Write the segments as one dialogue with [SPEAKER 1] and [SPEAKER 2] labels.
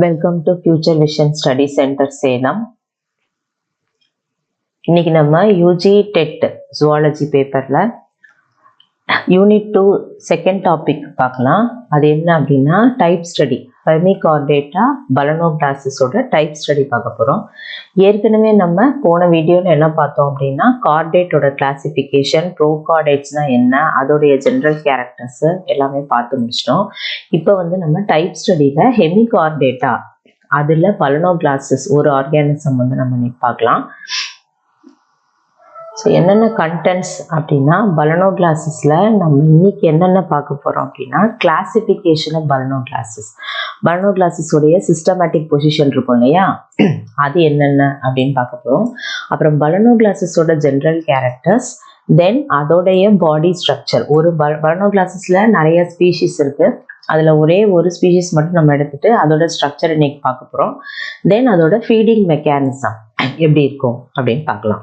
[SPEAKER 1] Welcome to future vision study centre Salem. இன்னைக்கு நம்ம UG TET zoology பேப்பரில் யூனிட் 2 செகண்ட் டாபிக் பார்க்கலாம். அது என்ன அப்படின்னா டைப் ஸ்டடி, ஹெமிகார்டேட்டா பலனோகிளாசிஸோட டைப் ஸ்டடி பார்க்க போகிறோம். ஏற்கனவே நம்ம போன வீடியோவில் என்ன பார்த்தோம் அப்படின்னா கார்டேட்டோட கிளாசிஃபிகேஷன், ப்ரோகார்டேட்ஸ்னா என்ன, அதோடைய ஜென்ரல் கேரக்டர்ஸ் எல்லாமே பார்த்து முடிச்சிட்டோம். இப்போ நம்ம டைப் ஸ்டடியில் ஹெமிகார்டேட்டா அதில் பலனோகிளாசிஸ் ஒரு ஆர்கானிசம் நம்ம இன்னைக்கு பார்க்கலாம். ஸோ என்னென்ன கண்டென்ட்ஸ் அப்படின்னா பலனோகிளாசிஸில் நம்ம இன்னைக்கு என்னென்ன பார்க்க போகிறோம் அப்படின்னா கிளாசிஃபிகேஷன் ஆஃப் பலனோகிளாசிஸோடைய சிஸ்டமேட்டிக் பொசிஷன் இருக்கும் இல்லையா, அது என்னென்ன அப்படின்னு பார்க்க போகிறோம். அப்புறம் பலனோகிளாசிஸோட ஜென்ரல் கேரக்டர்ஸ், தென் அதோடைய பாடி ஸ்ட்ரக்சர். ஒரு பலனோகிளாசிஸில் நிறைய ஸ்பீஷீஸ் இருக்குது, அதில் ஒரே ஒரு ஸ்பீஷீஸ் மட்டும் நம்ம எடுத்துகிட்டு அதோட ஸ்ட்ரக்சர் இன்னைக்கு பார்க்க போகிறோம். தென் அதோட ஃபீடிங் மெக்கானிசம் எப்படி இருக்கும் அப்படின்னு பார்க்கலாம்.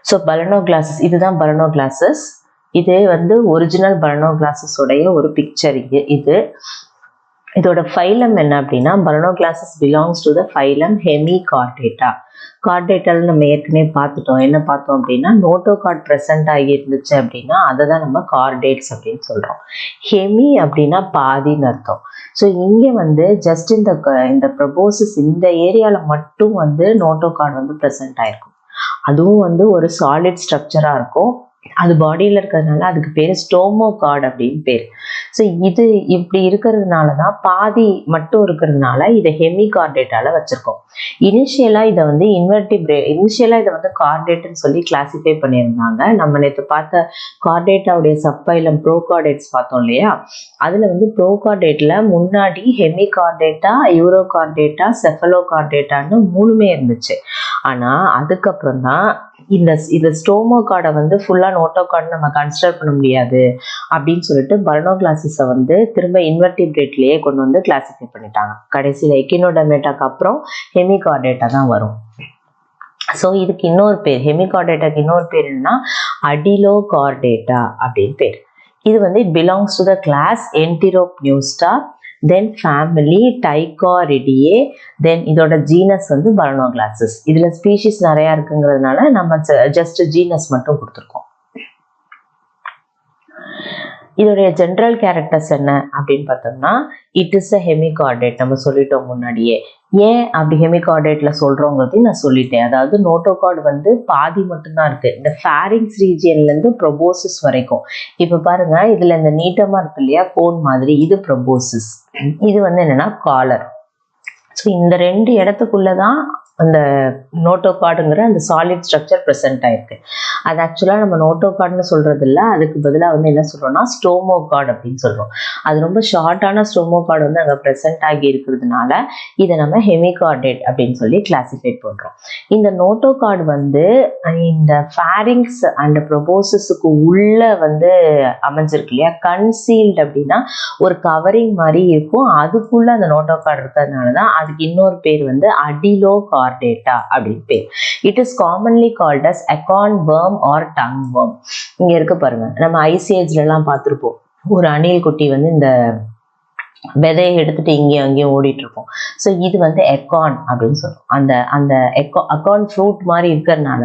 [SPEAKER 1] ஸோ பலனோகிளாசிஸ், இதுதான் பலனோகிளாசிஸ். இது ஒரிஜினல் பலனோகிளாசிஸோடைய ஒரு பிக்சர். இதோட ஃபைலம் என்ன அப்படின்னா Balanoglossus belongs to the phylum Hemichordata. கார்டேட்டல் நம்ம ஏற்கனவே பார்த்துட்டோம். என்ன பார்த்தோம் அப்படின்னா நோட்டோகார்ட் ப்ரெசென்ட் ஆகி இருந்துச்சு அப்படின்னா அதை தான் நம்ம கார்டேட்ஸ் அப்படின்னு சொல்கிறோம். ஹெமி அப்படின்னா பாதின்னு அர்த்தம். ஸோ இங்கே ஜஸ்ட் இந்த ப்ரொபோசிஸ் இந்த ஏரியாவில் மட்டும் நோட்டோகார்ட் ப்ரெசென்ட் ஆயிருக்கும். அதுவும் ஒரு சாலிட் ஸ்ட்ரக்சரா இருக்கும். அது பாடியில் இருக்கிறதுனால அதுக்கு பேர் ஸ்டோமோகார்ட் அப்படின்னு பேர். ஸோ இது இப்படி இருக்கிறதுனால தான் பாதி மட்டும் இருக்கிறதுனால இதை ஹெமிகார்டேட்டால வச்சிருக்கோம். இனிஷியலாக இதை கார்டேட்னு சொல்லி கிளாசிஃபை பண்ணியிருந்தாங்க. நம்ம நேற்று பார்த்த கார்டேட்டாவுடைய சப்பைலம் ப்ரோகார்டேட்ஸ் பார்த்தோம் இல்லையா, அதில் ப்ரோகார்டேட்டில் முன்னாடி ஹெமிகார்டேட்டா, யூரோகார்டேட்டா, செஃபலோகார்டேட்டான்னு 3மே இருந்துச்சு. ஆனால் அதுக்கப்புறம் தான் இந்த ஸ்டோமோகார்டை ஃபுல்லாக நோட்டோகார்டு நம்ம கன்சிடர் பண்ண முடியாது அப்படின்னு சொல்லிட்டு பலனோகிளாசிஸை திரும்ப இன்வெர்டிபிரேட்லேயே கொண்டு கிளாசிஃபை பண்ணிட்டாங்க. கடைசியில் எக்கினோடர்மேட்டாக்கு அப்புறம் ஹெமிகார்டேட்டா தான் வரும். ஸோ இதுக்கு இன்னொரு பேர், ஹெமிகார்டேட்டாக்கு இன்னொரு பேர் என்னன்னா அடிலோகார்டேட்டா அப்படின்னு பேர். இது it belongs to the class Enteropneusta, then family Ptychoderidae, then இதோட ஜீனஸ் பலனோகிளாசிஸ். இதில் ஸ்பீஷீஸ் நிறையா இருக்குங்கிறதுனால நம்ம ஜஸ்ட் ஜீனஸ் மட்டும் கொடுத்துருக்கோம். இதோடைய ஜென்ரல் கேரக்டர்ஸ் என்ன அப்படின்னு பார்த்தோம்னா இட் இஸ் அ ஹெமிகார்டேட். நம்ம சொல்லிட்டோம் முன்னாடியே. ஏன் அப்படி ஹெமிகார்டேட்ல சொல்றோங்கிறதையும் நான் சொல்லிட்டேன். அதாவது நோட்டோகார்டு பாதி மட்டும்தான் இருக்கு, இந்த ஃபேரிங்ஸ் ரீஜியன்ல இருந்து ப்ரொபோசிஸ் வரைக்கும். இப்ப பாருங்க, இதுல இந்த நீட்டமா இருக்கு இல்லையா கோன் மாதிரி, இது ப்ரொபோசிஸ். இது என்னன்னா காலர். ஸோ இந்த 2 இடத்துக்குள்ளதான் அந்த நோட்டோகார்டுங்கிற அந்த சாலிட் ஸ்ட்ரக்சர் ப்ரெசென்ட் ஆயிருக்கு. அது ஆக்சுவலாக நம்ம நோட்டோகார்டுன்னு சொல்றது இல்லை, அதுக்கு பதிலாக என்ன சொல்றோம்னா ஸ்டோமோகார்டு அப்படின்னு சொல்றோம். அது ரொம்ப ஷார்ட்டான ஸ்டோமோகார்டு அங்கே ப்ரெசென்ட் ஆகி இருக்கிறதுனால இதை நம்ம ஹெமிகார்டேட் அப்படின்னு சொல்லி கிளாசிஃபை பண்றோம். இந்த நோட்டோகார்டு இந்த ஃபேரிங்ஸ் அண்ட் ப்ரொபோசிஸுக்கு உள்ள அமைஞ்சிருக்கு இல்லையா, கன்சீல்டு அப்படின்னா ஒரு கவரிங் மாதிரி இருக்கும், அதுக்குள்ள அந்த நோட்டோகார்டு இருக்கிறதுனால தான் அதுக்கு இன்னொரு பேர் அடிலோகார்டேட்டா அப்படின்னு பேர். It is commonly called as acorn worm or tongue worm. இங்க இருக்கு பாருங்க, நம்ம ஐசிஏஜ்ல எல்லாம் பார்த்திருப்போம். ஒரு அணில் குட்டி இந்த விதையை எடுத்துட்டு இங்கேயும் அங்கேயும் ஓடிட்டு இருக்கும். ஸோ இது எக்கான் அப்படின்னு சொல்றோம். அந்த அக்கான் ஃப்ரூட் மாதிரி இருக்கிறதுனால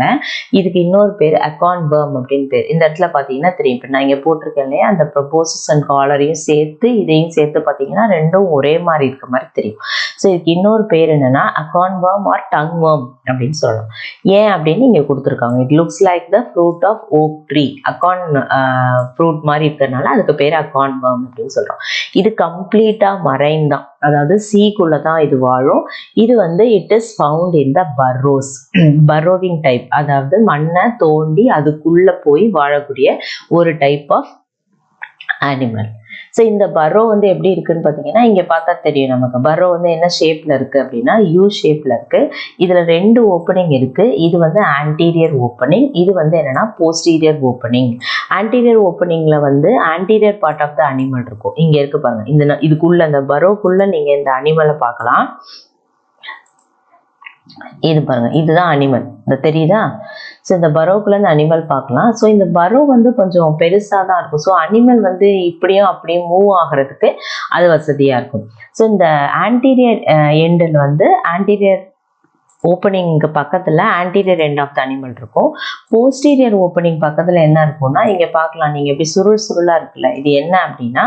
[SPEAKER 1] இதுக்கு இன்னொரு பேர் அக்கான் வேர்ம் அப்படின்னு பேர். இந்த இடத்துல பார்த்தீங்கன்னா தெரியும், இப்போ நான் இங்கே போட்டிருக்கேன் இல்லையா, அந்த ப்ரொபோசிஸ் அண்ட் காலரையும் சேர்த்து இதையும் சேர்த்து பார்த்தீங்கன்னா ரெண்டும் ஒரே மாதிரி இருக்க மாதிரி தெரியும். ஸோ இதுக்கு இன்னொரு பேர் என்னன்னா acorn worm or tongue worm அப்படின்னு சொல்லலாம். ஏன் அப்படின்னு இங்கே கொடுத்துருக்காங்க. It looks like the fruit of oak tree. Acorn fruit மாதிரி இருக்கிறதுனால அதுக்கு பேர் அக்கான் வேர்ம் அப்படின்னு சொல்றோம். இது கம்ப்ளீட்டா மரைன் தான், அதாவது சீக்குள்ள தான் இது வாழும். இது it is found in the burrows, burrowing type, அதாவது மண்ணை தோண்டி அதுக்குள்ள போய் வாழக்கூடிய ஒரு டைப் ஆஃப் அனிமல். ஸோ இந்த பர்ரோ எப்படி இருக்குன்னு பார்த்தீங்கன்னா இங்கே பார்த்தா தெரியும் நமக்கு. பர்ரோ என்ன ஷேப்ல இருக்கு அப்படின்னா யூ ஷேப்ல இருக்கு. இதுல 2 ஓப்பனிங் இருக்கு. இது ஆன்டீரியர் ஓப்பனிங், இது என்னன்னா போஸ்டீரியர் ஓப்பனிங். ஆன்டீரியர் ஓப்பனிங்ல anterior part of the animal இருக்கும். இங்க இருக்கு பாருங்க, இதுக்குள்ள இந்த பர்ரோக்குள்ள நீங்க இந்த அனிமலை பார்க்கலாம். இது பாருங்க, இதுதான் அனிமல். இந்த தெரியுதா? ஸோ இந்த பரோக்குள்ள இந்த அனிமல் பார்க்கலாம். ஸோ இந்த பரோ வந்து கொஞ்சம் பெருசாக தான் இருக்கும். ஸோ அனிமல் வந்து இப்படியும் அப்படியும் மூவ் ஆகிறதுக்கு அது வசதியாக இருக்கும். ஸோ இந்த ஆன்டீரியர் எண்டில் வந்து ஆன்டீரியர் ஓப்பனிங்க்கு பக்கத்தில் anterior end of the animal இருக்கும். போஸ்டீரியர் ஓப்பனிங் பக்கத்தில் என்ன இருக்கும்னா, இங்கே பார்க்கலாம், நீங்கள் எப்படி சுருள் சுருளாக இருக்குல்ல, இது என்ன அப்படின்னா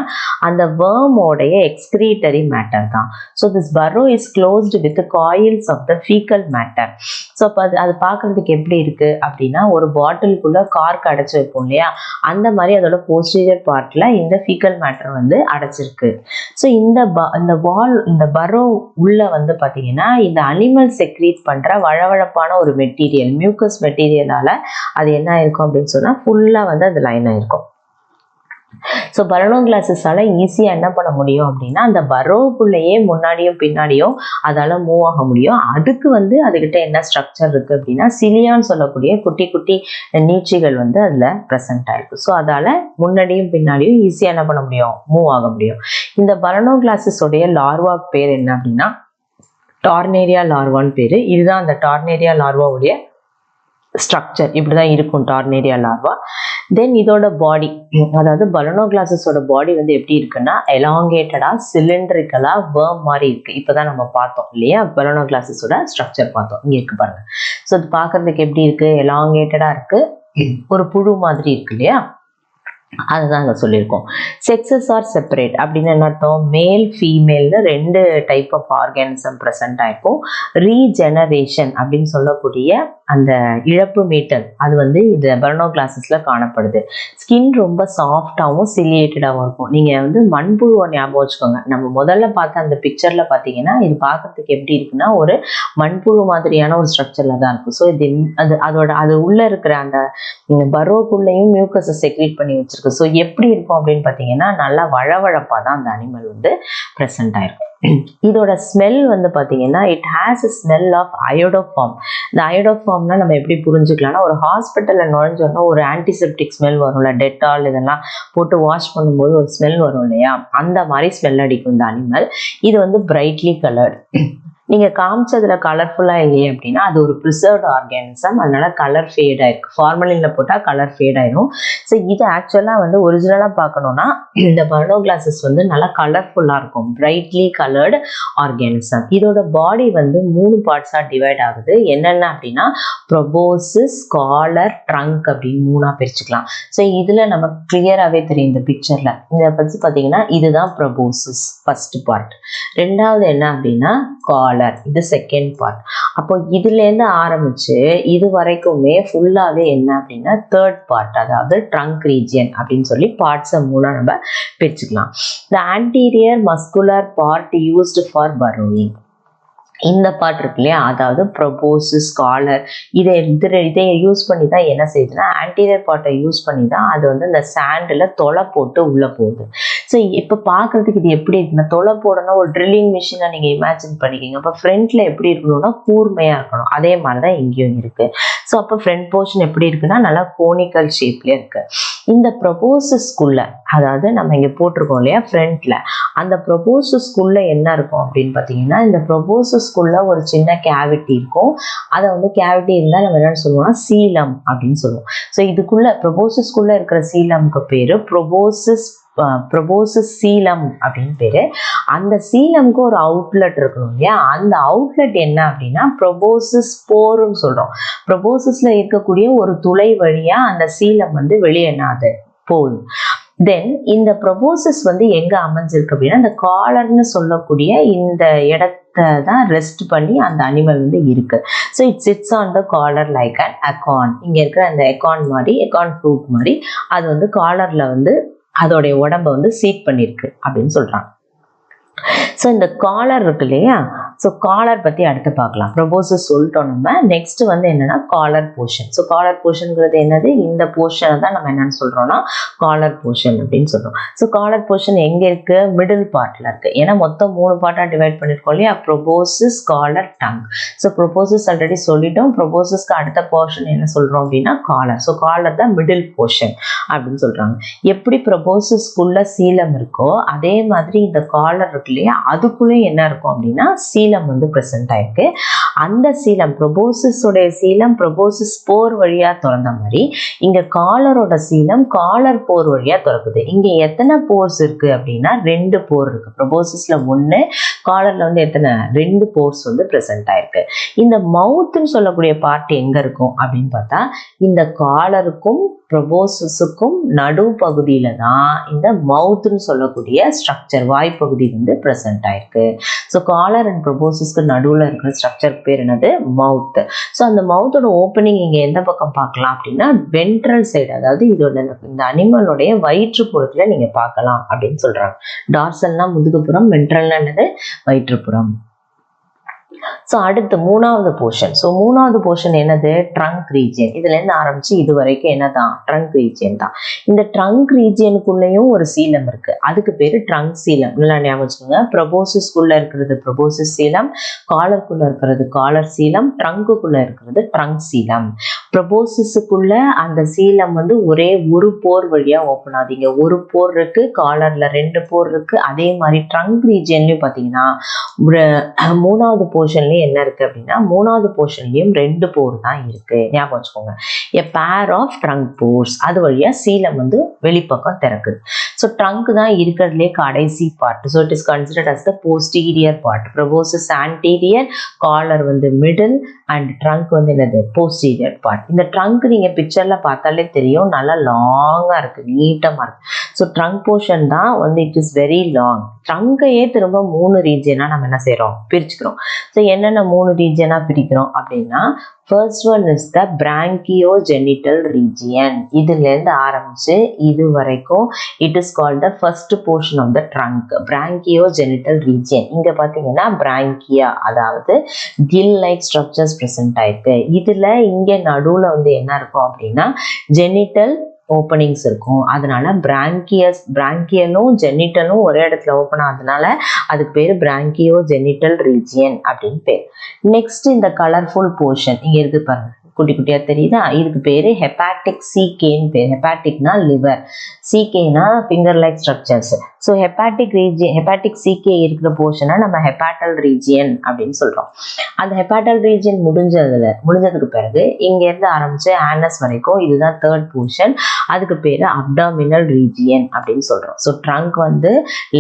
[SPEAKER 1] அந்த வேர்மோடைய எக்ஸ்கிரீட்டரி மேட்டர் தான். So this burrow is closed with coils of the faecal matter. So அப்போ அது பார்க்குறதுக்கு எப்படி இருக்குது அப்படின்னா, ஒரு பாட்டிலுக்குள்ளே கார்க் அடைச்சி வைப்போம் இல்லையா, அந்த மாதிரி அதோட போஸ்டீரியர் பார்ட்டில் இந்த ஃபீக்கல் மேட்டர் வந்து அடைச்சிருக்கு. ஸோ இந்த பரோ உள்ள வந்து பார்த்தீங்கன்னா இந்த அனிமல் செக்ரீட் பண்ற வழவழப்பான ஒரு மெட்டீரியல், மியூக்கஸ் மெட்டீரியலால அது என்ன ஆயிருக்கும் அப்படின்னு சொன்னா ஃபுல்லா வந்து அது லைன் ஆயிருக்கும். ஸோ பலனோ கிளாஸஸால ஈஸியா என்ன பண்ண முடியும் அப்படின்னா, அந்த பரோக்குள்ளேயே முன்னாடியும் பின்னாடியும் அதால மூவ் ஆக முடியும். அதுக்கு வந்து அதுகிட்ட என்ன ஸ்ட்ரக்சர் இருக்கு அப்படின்னா, சிலியான்னு சொல்லக்கூடிய குட்டி குட்டி நீட்சிகள் வந்து அதுல ப்ரெசென்ட் ஆயிருக்கு. ஸோ அதால முன்னாடியும் பின்னாடியும் ஈஸியா என்ன பண்ண முடியும், மூவ் ஆக முடியும். இந்த பலனோ கிளாஸஸோடைய லார்வா பேர் என்ன அப்படின்னா டார்னேரியா லார்வான்னு பேரு. இதுதான் அந்த டார்னேரியா லார்வாவுடைய ஸ்ட்ரக்சர். இப்படிதான் இருக்கும் டார்னேரியா லார்வா. தென் இதோட பாடி, அதாவது பலனோ கிளாஸஸோட பாடி வந்து எப்படி இருக்குன்னா எலாங்கேட்டடா சிலிண்ட்ரிக்கலா வேர்ம் மாதிரி இருக்கு. இப்பதான் நம்ம பார்த்தோம் இல்லையா, பலனோ கிளாஸஸோட ஸ்ட்ரக்சர் பார்த்தோம். இங்க இருக்கு பாருங்க. ஸோ இது பார்க்கறதுக்கு எப்படி இருக்கு, எலாங்கேட்டடா இருக்கு, ஒரு புழு மாதிரி இருக்கு இல்லையா, அதுதான் அங்கே சொல்லியிருக்கோம். செக்ஸஸ் ஆர் செப்பரேட் அப்படின்னு என்ன அர்த்தம், மேல் ஃபீமேல்னு 2 டைப் ஆஃப் ஆர்கானிசம் ப்ரெசென்ட் ஆயிருக்கும். ரீஜெனரேஷன் அப்படின்னு சொல்லக்கூடிய அந்த இழப்பு மீட்டல் அது வந்து இந்த பலனோ கிளாஸஸ்ல காணப்படுது. ஸ்கின் ரொம்ப சாஃப்டாகவும் சிலியேட்டடாகவும் இருக்கும். நீங்க வந்து மண்புழுவை ஞாபகம் வச்சுக்கோங்க. நம்ம முதல்ல பார்த்த அந்த பிக்சர்ல பார்த்தீங்கன்னா இது பார்க்கறதுக்கு எப்படி இருக்குன்னா ஒரு மண்புழு மாதிரியான ஒரு ஸ்ட்ரக்சர்ல தான் இருக்கும். ஸோ இது அது உள்ள இருக்கிற அந்த பரோக்குள்ளேயும் மியூக்கஸை செக்ரீட் பண்ணி வச்சிருக்கு. ஸோ எப்படி இருக்கும் அப்படின்னு பார்த்தீங்கன்னா நல்லா வழவழப்பாக தான் அந்த அனிமல் வந்து ப்ரெசென்ட் ஆயிருக்கும். இதோட ஸ்மெல் வந்து பார்த்தீங்கன்னா it has a smell of iodoform. இந்த அயோடோஃபார்ம்னா நம்ம எப்படி புரிஞ்சுக்கலாம்னா, ஒரு ஹாஸ்பிட்டலில் நுழைஞ்சோன்னா ஒரு ஆன்டிசெப்டிக் ஸ்மெல் வரும்ல, டெட்டால் இதெல்லாம் போட்டு வாஷ் பண்ணும்போது ஒரு ஸ்மெல் வரும் இல்லையா, அந்த மாதிரி ஸ்மெல் அடிக்கும் இந்த அனிமல். இது வந்து பிரைட்லி கலர்டு. நீங்கள் காமிச்சதுல கலர்ஃபுல்லாக இல்லையே அப்படின்னா அது ஒரு ப்ரிசர்வ்டு ஆர்கானிசம், அதனால கலர் ஃபேட் ஆயிருக்கு. ஃபார்மலினில் போட்டால் கலர் ஃபேட் ஆயிரும். ஸோ இது ஆக்சுவலாக வந்து ஒரிஜினலாக பார்க்கணுன்னா இந்த பலனோ கிளாஸஸ் வந்து நல்லா கலர்ஃபுல்லாக இருக்கும், பிரைட்லி கலர்டு ஆர்கானிசம். இதோட பாடி வந்து 3 பார்ட்ஸாக டிவைட் ஆகுது. என்னென்ன அப்படின்னா ப்ரொபோசிஸ், காலர், ட்ரங்க் அப்படின்னு 3ஆக பிரிச்சுக்கலாம். ஸோ இதில் நம்ம கிளியராகவே தெரியும் இந்த பிக்சரில். இதை பற்றி பார்த்தீங்கன்னா இதுதான் ப்ரொபோசிஸ் ஃபர்ஸ்ட் பார்ட். ரெண்டாவது என்ன அப்படின்னா காலர், இது செகண்ட் பார்ட். அப்போ இதுல இருந்து ஆரம்பிச்சு இது வரைக்குமே ஃபுல்லாவே என்ன அப்படின்னா தேர்ட் பார்ட், அதாவது ட்ரங்க் ரீஜியன் அப்படின்னு சொல்லி பார்ட்ஸை 3ஆ நம்ம பிரிச்சுக்கலாம். The anterior muscular part used for burrowing. இந்த பார்ட் இருக்கு இல்லையா, அதாவது ப்ரொபோசிஸ், காலர், இதை யூஸ் பண்ணி தான் என்ன செய்யுதுன்னா ஆன்டீரியர் பார்ட்டை யூஸ் பண்ணி தான் அது வந்து இந்த சாண்டில் தொலை போட்டு உள்ளே போகுது. ஸோ இப்போ பார்க்குறதுக்கு இது எப்படி இருக்குன்னா, தொலை போடணும் ஒரு ட்ரில்லிங் மிஷினை நீங்கள் இமேஜின் பண்ணிக்கிங்க. அப்போ ஃப்ரண்ட்டில் எப்படி இருக்கணும்னா கூர்மையாக இருக்கணும். அதே மாதிரி தான் இங்கேயும் இருக்குது. ஸோ அப்போ ஃப்ரண்ட் போர்ஷன் எப்படி இருக்குன்னா நல்லா கோனிக்கல் ஷேப்லேயே இருக்குது. இந்த ப்ரொபோசிஸ்குள்ளே, அதாவது நம்ம இங்கே போட்டிருக்கோம் இல்லையா ஃப்ரண்ட்டில், அந்த ப்ரொபோசிஸ்குள்ளே என்ன இருக்கும் அப்படின்னு பார்த்தீங்கன்னா, இந்த ப்ரொபோசிஸ்குள்ள ஒரு சின்ன கேவிட்டி இருக்கும். அதை வந்து கேவிட்டி இருந்தால் நம்ம என்னன்னு சொல்லுவோம்னா சீலம் அப்படின்னு சொல்லுவோம். ஸோ இதுக்குள்ள ப்ரொபோசிஸ்குள்ள இருக்கிற சீலம்க்கு பேரு ப்ரொபோசிஸ் சீலம் அப்படின்னு பேரு. அந்த சீலம்க்கு ஒரு அவுட்லெட் இருக்கணும் இல்லையா, அந்த அவுட்லெட் என்ன அப்படின்னா ப்ரொபோசிஸ் போர்னு சொல்றோம். ப்ரொபோசிஸ்ல இருக்கக்கூடிய ஒரு துளை வழியா அந்த சீலம் வந்து வெளியே என்னாது போகுது. தென் இந்த ப்ரொபோசிஸ் வந்து எங்க அமைஞ்சிருக்கு அப்படின்னா இந்த காலர்னு சொல்லக்கூடிய இந்த இடத்த தான் ரெஸ்ட் பண்ணி அந்த அனிமல் வந்து இருக்கு. So it sits on the collar like an acorn. இங்க இருக்கிற அந்த எகான் ஃப்ரூட் மாதிரி அது வந்து காலர்ல வந்து அதோடைய உடம்ப வந்து சீட் பண்ணிருக்கு அப்படின்னு சொல்றாங்க. ஸோ இந்த காலர் இருக்கு இல்லையா, ஸோ காலர் பற்றி அடுத்து பார்க்கலாம். ப்ரொபோசிஸ் சொல்லிட்டோம் நம்ம. நெக்ஸ்ட் வந்து என்னன்னா காலர் போர்ஷன். ஸோ காலர் போர்ஷன்ங்கிறது என்னது, இந்த போர்ஷனை தான் நம்ம என்னன்னு சொல்றோம்னா காலர் போர்ஷன் அப்படின்னு சொல்றோம். ஸோ காலர் போர்ஷன் எங்க இருக்கு, மிடில் பார்ட்ல இருக்கு. ஏன்னா மொத்தம் 3 பார்ட்டாக டிவைட் பண்ணிருக்கோம் இல்லையா, proboscis, collar, tongue. So proboscis already சொல்லிட்டோம். ப்ரொபோசிஸ்க்கு அடுத்த போர்ஷன் என்ன சொல்றோம் அப்படின்னா காலர். ஸோ காலர் தான் மிடில் போர்ஷன் அப்படின்னு சொல்றாங்க. எப்படி ப்ரொபோசிஸ்க்குள்ள சீலம் இருக்கோ அதே மாதிரி இந்த காலர் இருக்கு இல்லையா, அதுக்குள்ளே என்ன இருக்கும் அப்படின்னா சீலம் சீலம் வந்து ப்ரெசென்ட் ஆயிருக்கு. அந்த சீலம் ப்ரொபோசிஸோடைய சீலம் ப்ரொபோசிஸ் போர் வழியா திறந்த மாதிரி இங்க காலரோட சீலம் காலர் போர் வழியா திறக்குது. இங்க எத்தனை போர்ஸ் இருக்கு அப்படின்னா 2 போர் இருக்கு. ப்ரொபோசிஸ்ல 1, காலர்ல வந்து எத்தனை 2 போர்ஸ் வந்து ப்ரெசென்ட் ஆயிருக்கு. இந்த மவுத்னு சொல்லக்கூடிய பார்ட் எங்க இருக்கும் அப்படின்னு பார்த்தா இந்த காலருக்கும் ப்ரொபோசிஸுக்கும் நடு பகுதியில தான் இந்த மவுத்னு சொல்லக்கூடிய ஸ்ட்ரக்சர் வாய்ப்பகுதி வந்து ப்ரெசென்ட் ஆயிருக்கு. ஸோ காலர் அண்ட் ப்ரொபோசிஸ்க்கு நடுவில் இருக்கிற ஸ்ட்ரக்சர் பேர் என்னது? மவுத். ஸோ அந்த மவுத்தோட ஓப்பனிங் இங்க எந்த பக்கம் பார்க்கலாம் அப்படின்னா வென்ட்ரல் சைடு, அதாவது இதோட இந்த அனிமலோடைய வயிற்றுப்புறத்துல நீங்க பார்க்கலாம் அப்படின்னு சொல்றாங்க. டார்சல்னா முதுகுப்புறம், வென்ட்ரல்னா என்னது? வயிற்றுப்புறம். ஸோ அடுத்து 3வது போர்ஷன். ஸோ 3வது போர்ஷன் என்னது? Trunk region. இதுல இருந்து ஆரம்பிச்சு இது வரைக்கும் என்னதான்? ட்ரங்க் ரீஜியன் தான். இந்த ட்ரங்க் ரீஜியனுக்குள்ளேயும் ஒரு சீலம் இருக்கு, அதுக்கு பேரு ட்ரங்க் சீலம். நல்லா ஞாபகம் வச்சுக்கோங்க. ப்ரொபோசிஸ்குள்ள இருக்கிறது ப்ரொபோசிஸ் சீலம், காலருக்குள்ள இருக்கிறது காலர் சீலம், ட்ரங்குக்குள்ள இருக்கிறது ட்ரங்க் சீலம். ப்ரொபோசிஸுக்குள்ள அந்த சீலம் வந்து ஒரே ஒரு போர் வழியா ஓப்பன் ஆகுது. ஒரு போர் இருக்கு, காலர்ல 2 போர் இருக்கு. அதே மாதிரி ட்ரங்க் ரீஜியன்லயும் பாத்தீங்கன்னா 3வது போர்ஷன்லயும் என்ன இருக்கு அப்படின்னா 3வது போர்ஷன்லயும் 2 போர் தான் இருக்கு. ஞாபகம் வச்சுக்கோங்க. a pair of trunk pores. அது வழியா சீலம் வந்து வெளிப்பக்கம் திறக்குது. ஸோ ட்ரங்க் தான் இருக்கிறதுலே கடைசி part. So it is considered as the posterior part. Proboscis anterior, collar வந்து மிடில் அண்ட் ட்ரங்க் வந்து என்னது? Posterior part. இந்த ட்ரங்க் நீங்க பிக்சர்ல பார்த்தாலே தெரியும், நல்லா லாங்கா இருக்கு, நீட்டமா இருக்கு. ஸோ ட்ரங்க் போர்ஷன் தான் வந்து இட் இஸ் வெரி லாங். ட்ரங்கையே திரும்ப 3 ரீஜியனா நம்ம என்ன செய்யறோம்? பிரிச்சுக்கிறோம். ஸோ என்னென்ன 3 ரீஜியனா பிரிக்கிறோம் அப்படின்னா first one is the branchiogenital region. இதுல இருந்து ஆரம்பிச்சு இது வரைக்கும் it is called the first portion of the trunk, branchiogenital region. இங்க பாத்தீங்கன்னா பிராங்கியா, அதாவது கில் லைக் ஸ்ட்ரக்சர்ஸ் பிரசன்ட் ஆயிருக்கு. இதுல இங்க நடுவுல வந்து என்ன இருக்கும் அப்படின்னா ஜெனிட்டல் ஓப்பனிங்ஸ் இருக்கும். அதனால பிராங்கியலும் ஜெனிட்டலும் ஒரே இடத்துல ஓப்பன் ஆகுதுனால அதுக்கு பேரு பிராங்கியோ ஜெனிட்டல் ரீஜியன் அப்படின்னு பேர். நெக்ஸ்ட் இந்த கலர்ஃபுல் போர்ஷன் இங்க இருக்கு பாருங்க, குட்டி குட்டியா தெரியுதா? இதுக்கு பேரு ஹெப்பாட்டிக் சீகேன்னு பேர். ஹெப்பாட்டிக்னா லிவர், சீகேனா finger like structures. So hepatic region, hepatic caeca இருக்கிற போர்ஷனை நம்ம ஹெப்பாட்டல் ரீஜியன் அப்படின்னு சொல்றோம். அந்த ஹெப்பாட்டல் ரீஜியன் முடிஞ்சதுக்கு பிறகு இங்க இருந்து ஆரம்பிச்சு ஆனஸ் வரைக்கும் இதுதான் 3rd போர்ஷன். அதுக்கு பேரு அப்டாமினல் ரீஜியன் அப்படின்னு சொல்றோம். ஸோ ட்ரங்க் வந்து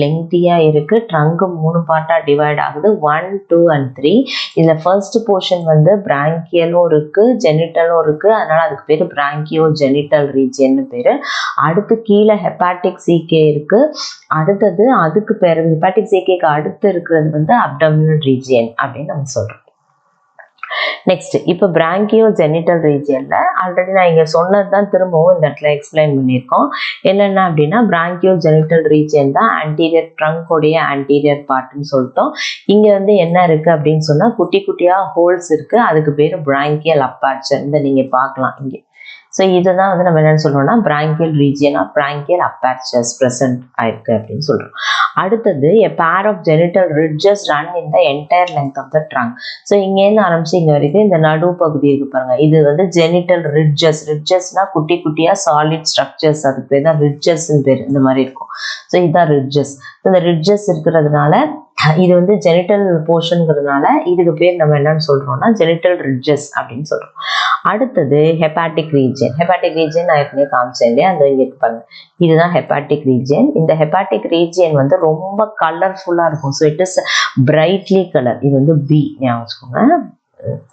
[SPEAKER 1] லெங்தியா இருக்கு. ட்ரங்க் 3 பார்ட்டா டிவைட் ஆகுது, 1, 2 and 3. இதுல ஃபர்ஸ்ட் போர்ஷன் வந்து பிராங்கியலும் இருக்கு, ஜெனிட்டலும் இருக்கு. அதனால அதுக்கு பேரு பிராங்கியோ ஜெனிட்டல் ரீஜியன் பேரு. அடுத்து கீழே ஹெப்பாட்டிக் சீகே இருக்கு. அடுத்தது அதுக்கு பேரு ஹெப்பாட்டிக் சீகேக்கு அடுத்து இருக்கிறது வந்து அப்டாமினல் ரீஜியன் அப்படின்னு நம்ம சொல்றோம். நெக்ஸ்ட் இப்போ பிராங்கியோ ஜெனிட்டல் ரீஜியன்ல ஆல்ரெடி நான் இங்க சொன்னதுதான் திரும்பவும் இந்த இடத்துல எக்ஸ்பிளைன் பண்ணியிருக்கோம். என்னென்ன அப்படின்னா பிராங்கியோ ஜெனிட்டல் ரீஜியன் தான் ஆன்டீரியர் ட்ரங்க் ஆன்டீரியர் பார்ட்னு சொல்லிட்டோம். இங்க வந்து என்ன இருக்கு அப்படின்னு சொன்னா குட்டி குட்டியா ஹோல்ஸ் இருக்கு, அதுக்கு பேரு பிராங்கியல் அப்பேச்சர். இந்த நீங்க பார்க்கலாம் இங்க. ஸோ இதுதான் வந்து நம்ம என்னன்னு சொல்றோம்னா branchial region or branchial apertures present ஆயிருக்கு அப்படின்னு சொல்றோம். அடுத்தது a pair of genital ridges run in the entire length of the trunk. So இங்கேருந்து ஆரம்பிச்சு இங்க வரைக்கும் இந்த நடு பகுதி இருக்கு பாருங்க, இது வந்து ஜெனிட்டல் ரிட்ஜஸ். ரிட்ஜஸ்னா குட்டி குட்டியா சாலிட் ஸ்ட்ரக்சர்ஸ், அதுக்கு பேர் தான் ரிட்ஜஸ் பேர். இந்த மாதிரி இருக்கும். ஸோ இதுதான் ரிட்ஜஸ். இந்த ரிட்ஜஸ் இருக்கிறதுனால இது வந்து ஜெனிட்டல் போர்ஷன்ங்கிறதுனால இதுக்கு பேர் நம்ம என்னன்னு சொல்றோம்னா ஜெனிட்டல் ரிட்ஜஸ் அப்படின்னு சொல்றோம். அடுத்தது ஹெப்பாட்டிக் ரீஜியன். ஹெப்பாட்டிக் ரீஜியன் நான் ஏற்கனவே காமிச்சேன் இல்லையா, அந்த இங்க பாருங்க, இதுதான் ஹெப்பாட்டிக் ரீஜியன். இந்த ஹெப்பாட்டிக் ரீஜியன் வந்து ரொம்ப கலர்ஃபுல்லா இருக்கும். So it is brightly colour. இது வந்து பி ஞாபகம் வச்சுக்கோங்க,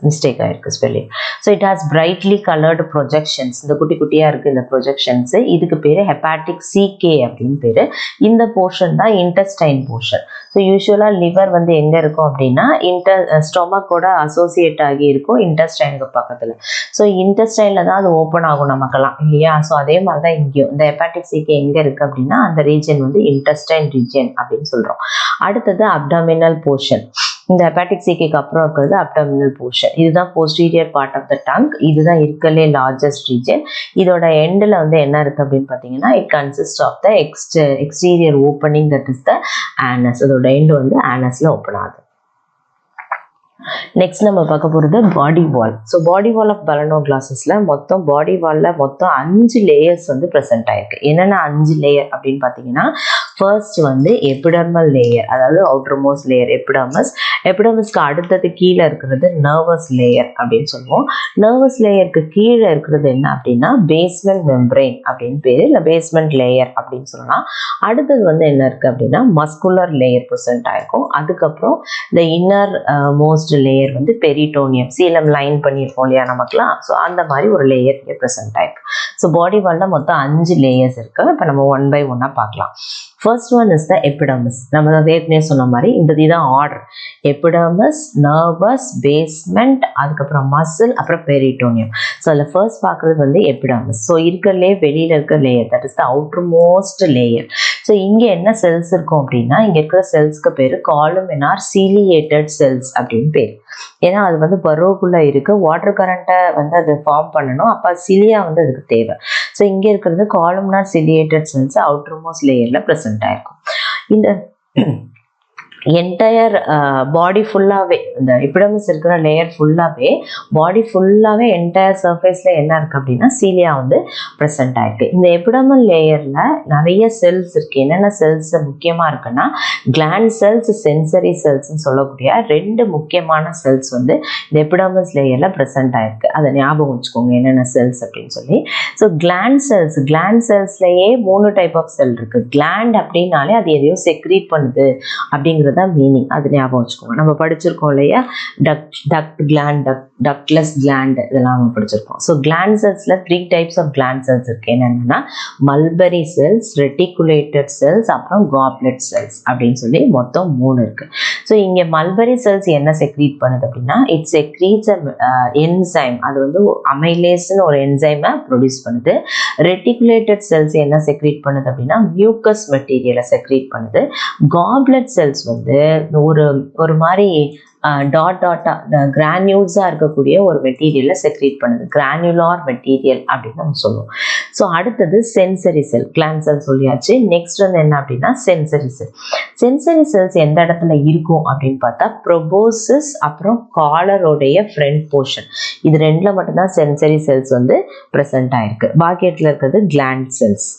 [SPEAKER 1] மிஸ்டேக் ஆயிருக்கு spelling. So it has brightly coloured projections. இந்த குட்டி குட்டியா இருக்கு இந்த ப்ரொஜெக்ஷன்ஸ். இதுக்கு பேரு ஹெப்பாட்டிக் சீகே அப்படின்னு பேரு. இந்த போர்ஷன் தான் இன்டெஸ்டைன் போர்ஷன். ஸோ யூஸ்வலா லிவர் வந்து எங்க இருக்கும் அப்படின்னா ஸ்டொமக்கோட அசோசியேட் ஆகி இருக்கும் இன்டெஸ்டைனுக்கு பக்கத்துல. ஸோ இன்டெஸ்டைன்ல தான் அது ஓப்பன் ஆகும் நமக்கெல்லாம் இல்லையா. ஸோ அதே மாதிரிதான் இங்கேயும் இந்த ஹெப்பாட்டிக் சீகே எங்க இருக்கு அப்படின்னா அந்த ரீஜன் வந்து இன்டெஸ்டைன் ரீஜன் அப்படின்னு சொல்றோம். அடுத்தது அப்டாமினல் போர்ஷன். இந்த ஹெப்பாட்டிக் சீகேக்கு அப்புறம் இருக்கிறது அப்டாமினல் போர்ஷன். இதுதான் posterior part of the trunk. இதுதான் இருக்கலே லார்ஜஸ்ட் ரீஜன். இதோட எண்டில் வந்து என்ன இருக்கு அப்படின்னு பார்த்தீங்கன்னா it consist of the exterior opening, that is the anus. அதோட எண்டு வந்து ஆனஸ்ல ஓப்பன் ஆகுது. நெக்ஸ்ட் நம்ம பார்க்க போகிறது பாடி வால். ஸோ பாடி வால் ஆஃப் பலனோகிளாசஸ்ல மொத்தம் பாடி வால்ல மொத்தம் 5 லேயர்ஸ் வந்து ப்ரெசென்ட் ஆயிருக்கு. என்னென்ன 5 லேயர் அப்படின்னு பார்த்தீங்கன்னா ஃபர்ஸ்ட் வந்து எபிடர்மல் லேயர், அதாவது அவுட்டர் மோஸ்ட் லேயர் எபிடர்மஸ். எபிடர்மஸ்க்கு அடுத்தது கீழே இருக்கிறது நர்வஸ் லேயர் அப்படின்னு சொல்லுவோம். நர்வஸ் லேயருக்கு கீழே இருக்கிறது என்ன அப்படின்னா பேஸ்மெண்ட் மெம்பரேன் அப்படின்னு பேரு, இல்லை பேஸ்மெண்ட் லேயர் அப்படின்னு சொல்லலாம். அடுத்தது வந்து என்ன இருக்கு அப்படின்னா மஸ்குலர் லேயர் ப்ரெசென்ட் ஆயிருக்கும். அதுக்கப்புறம் இந்த இன்னர் மோஸ்ட் லேயர் வந்து பெரிட்டோனியம், சீலம் லைன் பண்ணியிருக்கோம் இல்லையா நமக்குலாம், ஸோ அந்த மாதிரி ஒரு லேயர் இங்கே ப்ரெசென்ட் ஆயிருக்கு. ஸோ பாடி வால்ல மொத்தம் 5 லேயர்ஸ் இருக்கு. இப்போ நம்ம ஒன் பை ஒன்னா பார்க்கலாம். First one is the epidermis. நம்ம ஏற்கனவே சொன்ன மாதிரி இந்த இதுதான் ஆர்டர்: எபிடர்மஸ், நர்வஸ், பேஸ்மெண்ட், அதுக்கப்புறம் மசில், அப்புறம் பெரிட்டோனியம். ஸோ அதில் ஃபர்ஸ்ட் பார்க்குறது வந்து எபிடர்மஸ். ஸோ இருக்கிறதுலே வெளியில் இருக்கிற layer, that is the outer most layer. So இங்கே என்ன செல்ஸ் இருக்கும் அப்படின்னா, இங்கே இருக்கிற செல்ஸ்க்கு பேர் காலுமினார் சீலியேட்டட் செல்ஸ் அப்படின்னு பேர். ஏன்னா அது வந்து பரோக்குள்ளே இருக்கு, வாட்டர் கரண்ட்டை வந்து அது ஃபார்ம் பண்ணணும், அப்போ சிலியா வந்து அதுக்கு தேவை. ஸோ இங்கே இருக்கிறது காலுமினார் சீலியேட்டட் செல்ஸ் அவுட்டர் மோஸ்ட் லேயரில் ப்ரெசென்ட் ஆயிருக்கும். இந்த என்டையர் பாடி ஃபுல்லாகவே, இந்த எபிடர்மஸ் இருக்கிற லேயர் ஃபுல்லாகவே, பாடி ஃபுல்லாகவே என்டையர் சர்ஃபேஸில் என்ன இருக்குது அப்படின்னா சீலியா வந்து ப்ரெசென்ட் ஆயிருக்கு. இந்த எபிடர்மல் லேயரில் நிறைய செல்ஸ் இருக்குது. என்னென்ன செல்ஸ் முக்கியமாக இருக்குன்னா கிளாண்ட் செல்ஸ், சென்சரி செல்ஸ்ன்னு சொல்லக்கூடிய 2 முக்கியமான செல்ஸ் வந்து இந்த எபிடர்மஸ் லேயரில் ப்ரெசென்ட் ஆயிருக்கு. அதை ஞாபகம் வச்சுக்கோங்க என்னென்ன செல்ஸ் அப்படின்னு சொல்லி. ஸோ கிளாண்ட் செல்ஸ்லேயே 3 டைப் ஆஃப் செல் இருக்குது. கிளாண்ட் அப்படின்னாலே அது எதையோ செக்ரீட் பண்ணுது அப்படிங்கிறது தான் மீனிங், அது ஞாபகம் வச்சுக்கோங்க. நம்ம படிச்சிருக்கோம் இல்லையா, டக்ட் கிளாண்ட், டக்ட்லெஸ் கிளாண்ட், இதெல்லாம் நம்ம படிச்சிருக்கோம். ஸோ கிளாண்ட் செல்ஸ்ல 3 டைப்ஸ் ஆஃப் கிளாண்ட் செல்ஸ் இருக்கு. என்னென்னா மல்பரி செல்ஸ், ரெட்டிகுலேட்டட் செல்ஸ், அப்புறம் காப்லெட் செல்ஸ் அப்படின்னு சொல்லி மொத்தம் 3 இருக்கு. ஸோ இங்கே மல்பரி செல்ஸ் என்ன செக்ரீட் பண்ணுது அப்படின்னா, இட் செக்ரீட்ஸ் என்சைம், அது வந்து அமைலேஸ்னு ஒரு என்சைமை ப்ரொடியூஸ் பண்ணுது. ரெட்டிகுலேட்டட் செல்ஸ் என்ன செக்ரீட் பண்ணுது அப்படின்னா மியூக்கஸ் மெட்டீரியலை செக்ரீட் பண்ணுது. காப்லெட் செல்ஸ் வந்து ஒரு மாதிரி கிரானியூல்ஸாக இருக்கக்கூடிய ஒரு மெட்டீரியலை செக்ரீட் பண்ணுது, கிரானுலார் மெட்டீரியல் அப்படின்னு நம்ம சொல்லுவோம். ஸோ அடுத்தது சென்சரி செல். கிளாண்ட் செல் சொல்லியாச்சு. நெக்ஸ்ட் வந்து என்ன அப்படின்னா சென்சரி செல். சென்சரி செல்ஸ் எந்த இடத்துல இருக்கும் அப்படின்னு பார்த்தா ப்ரோபோசிஸ், அப்புறம் காலரோடைய ஃப்ரண்ட் போர்ஷன், இது 2ல மட்டும்தான் சென்சரி செல்ஸ் வந்து ப்ரெசென்ட் ஆயிருக்கு. பாக்கி இடத்துல இருக்கிறது gland cells.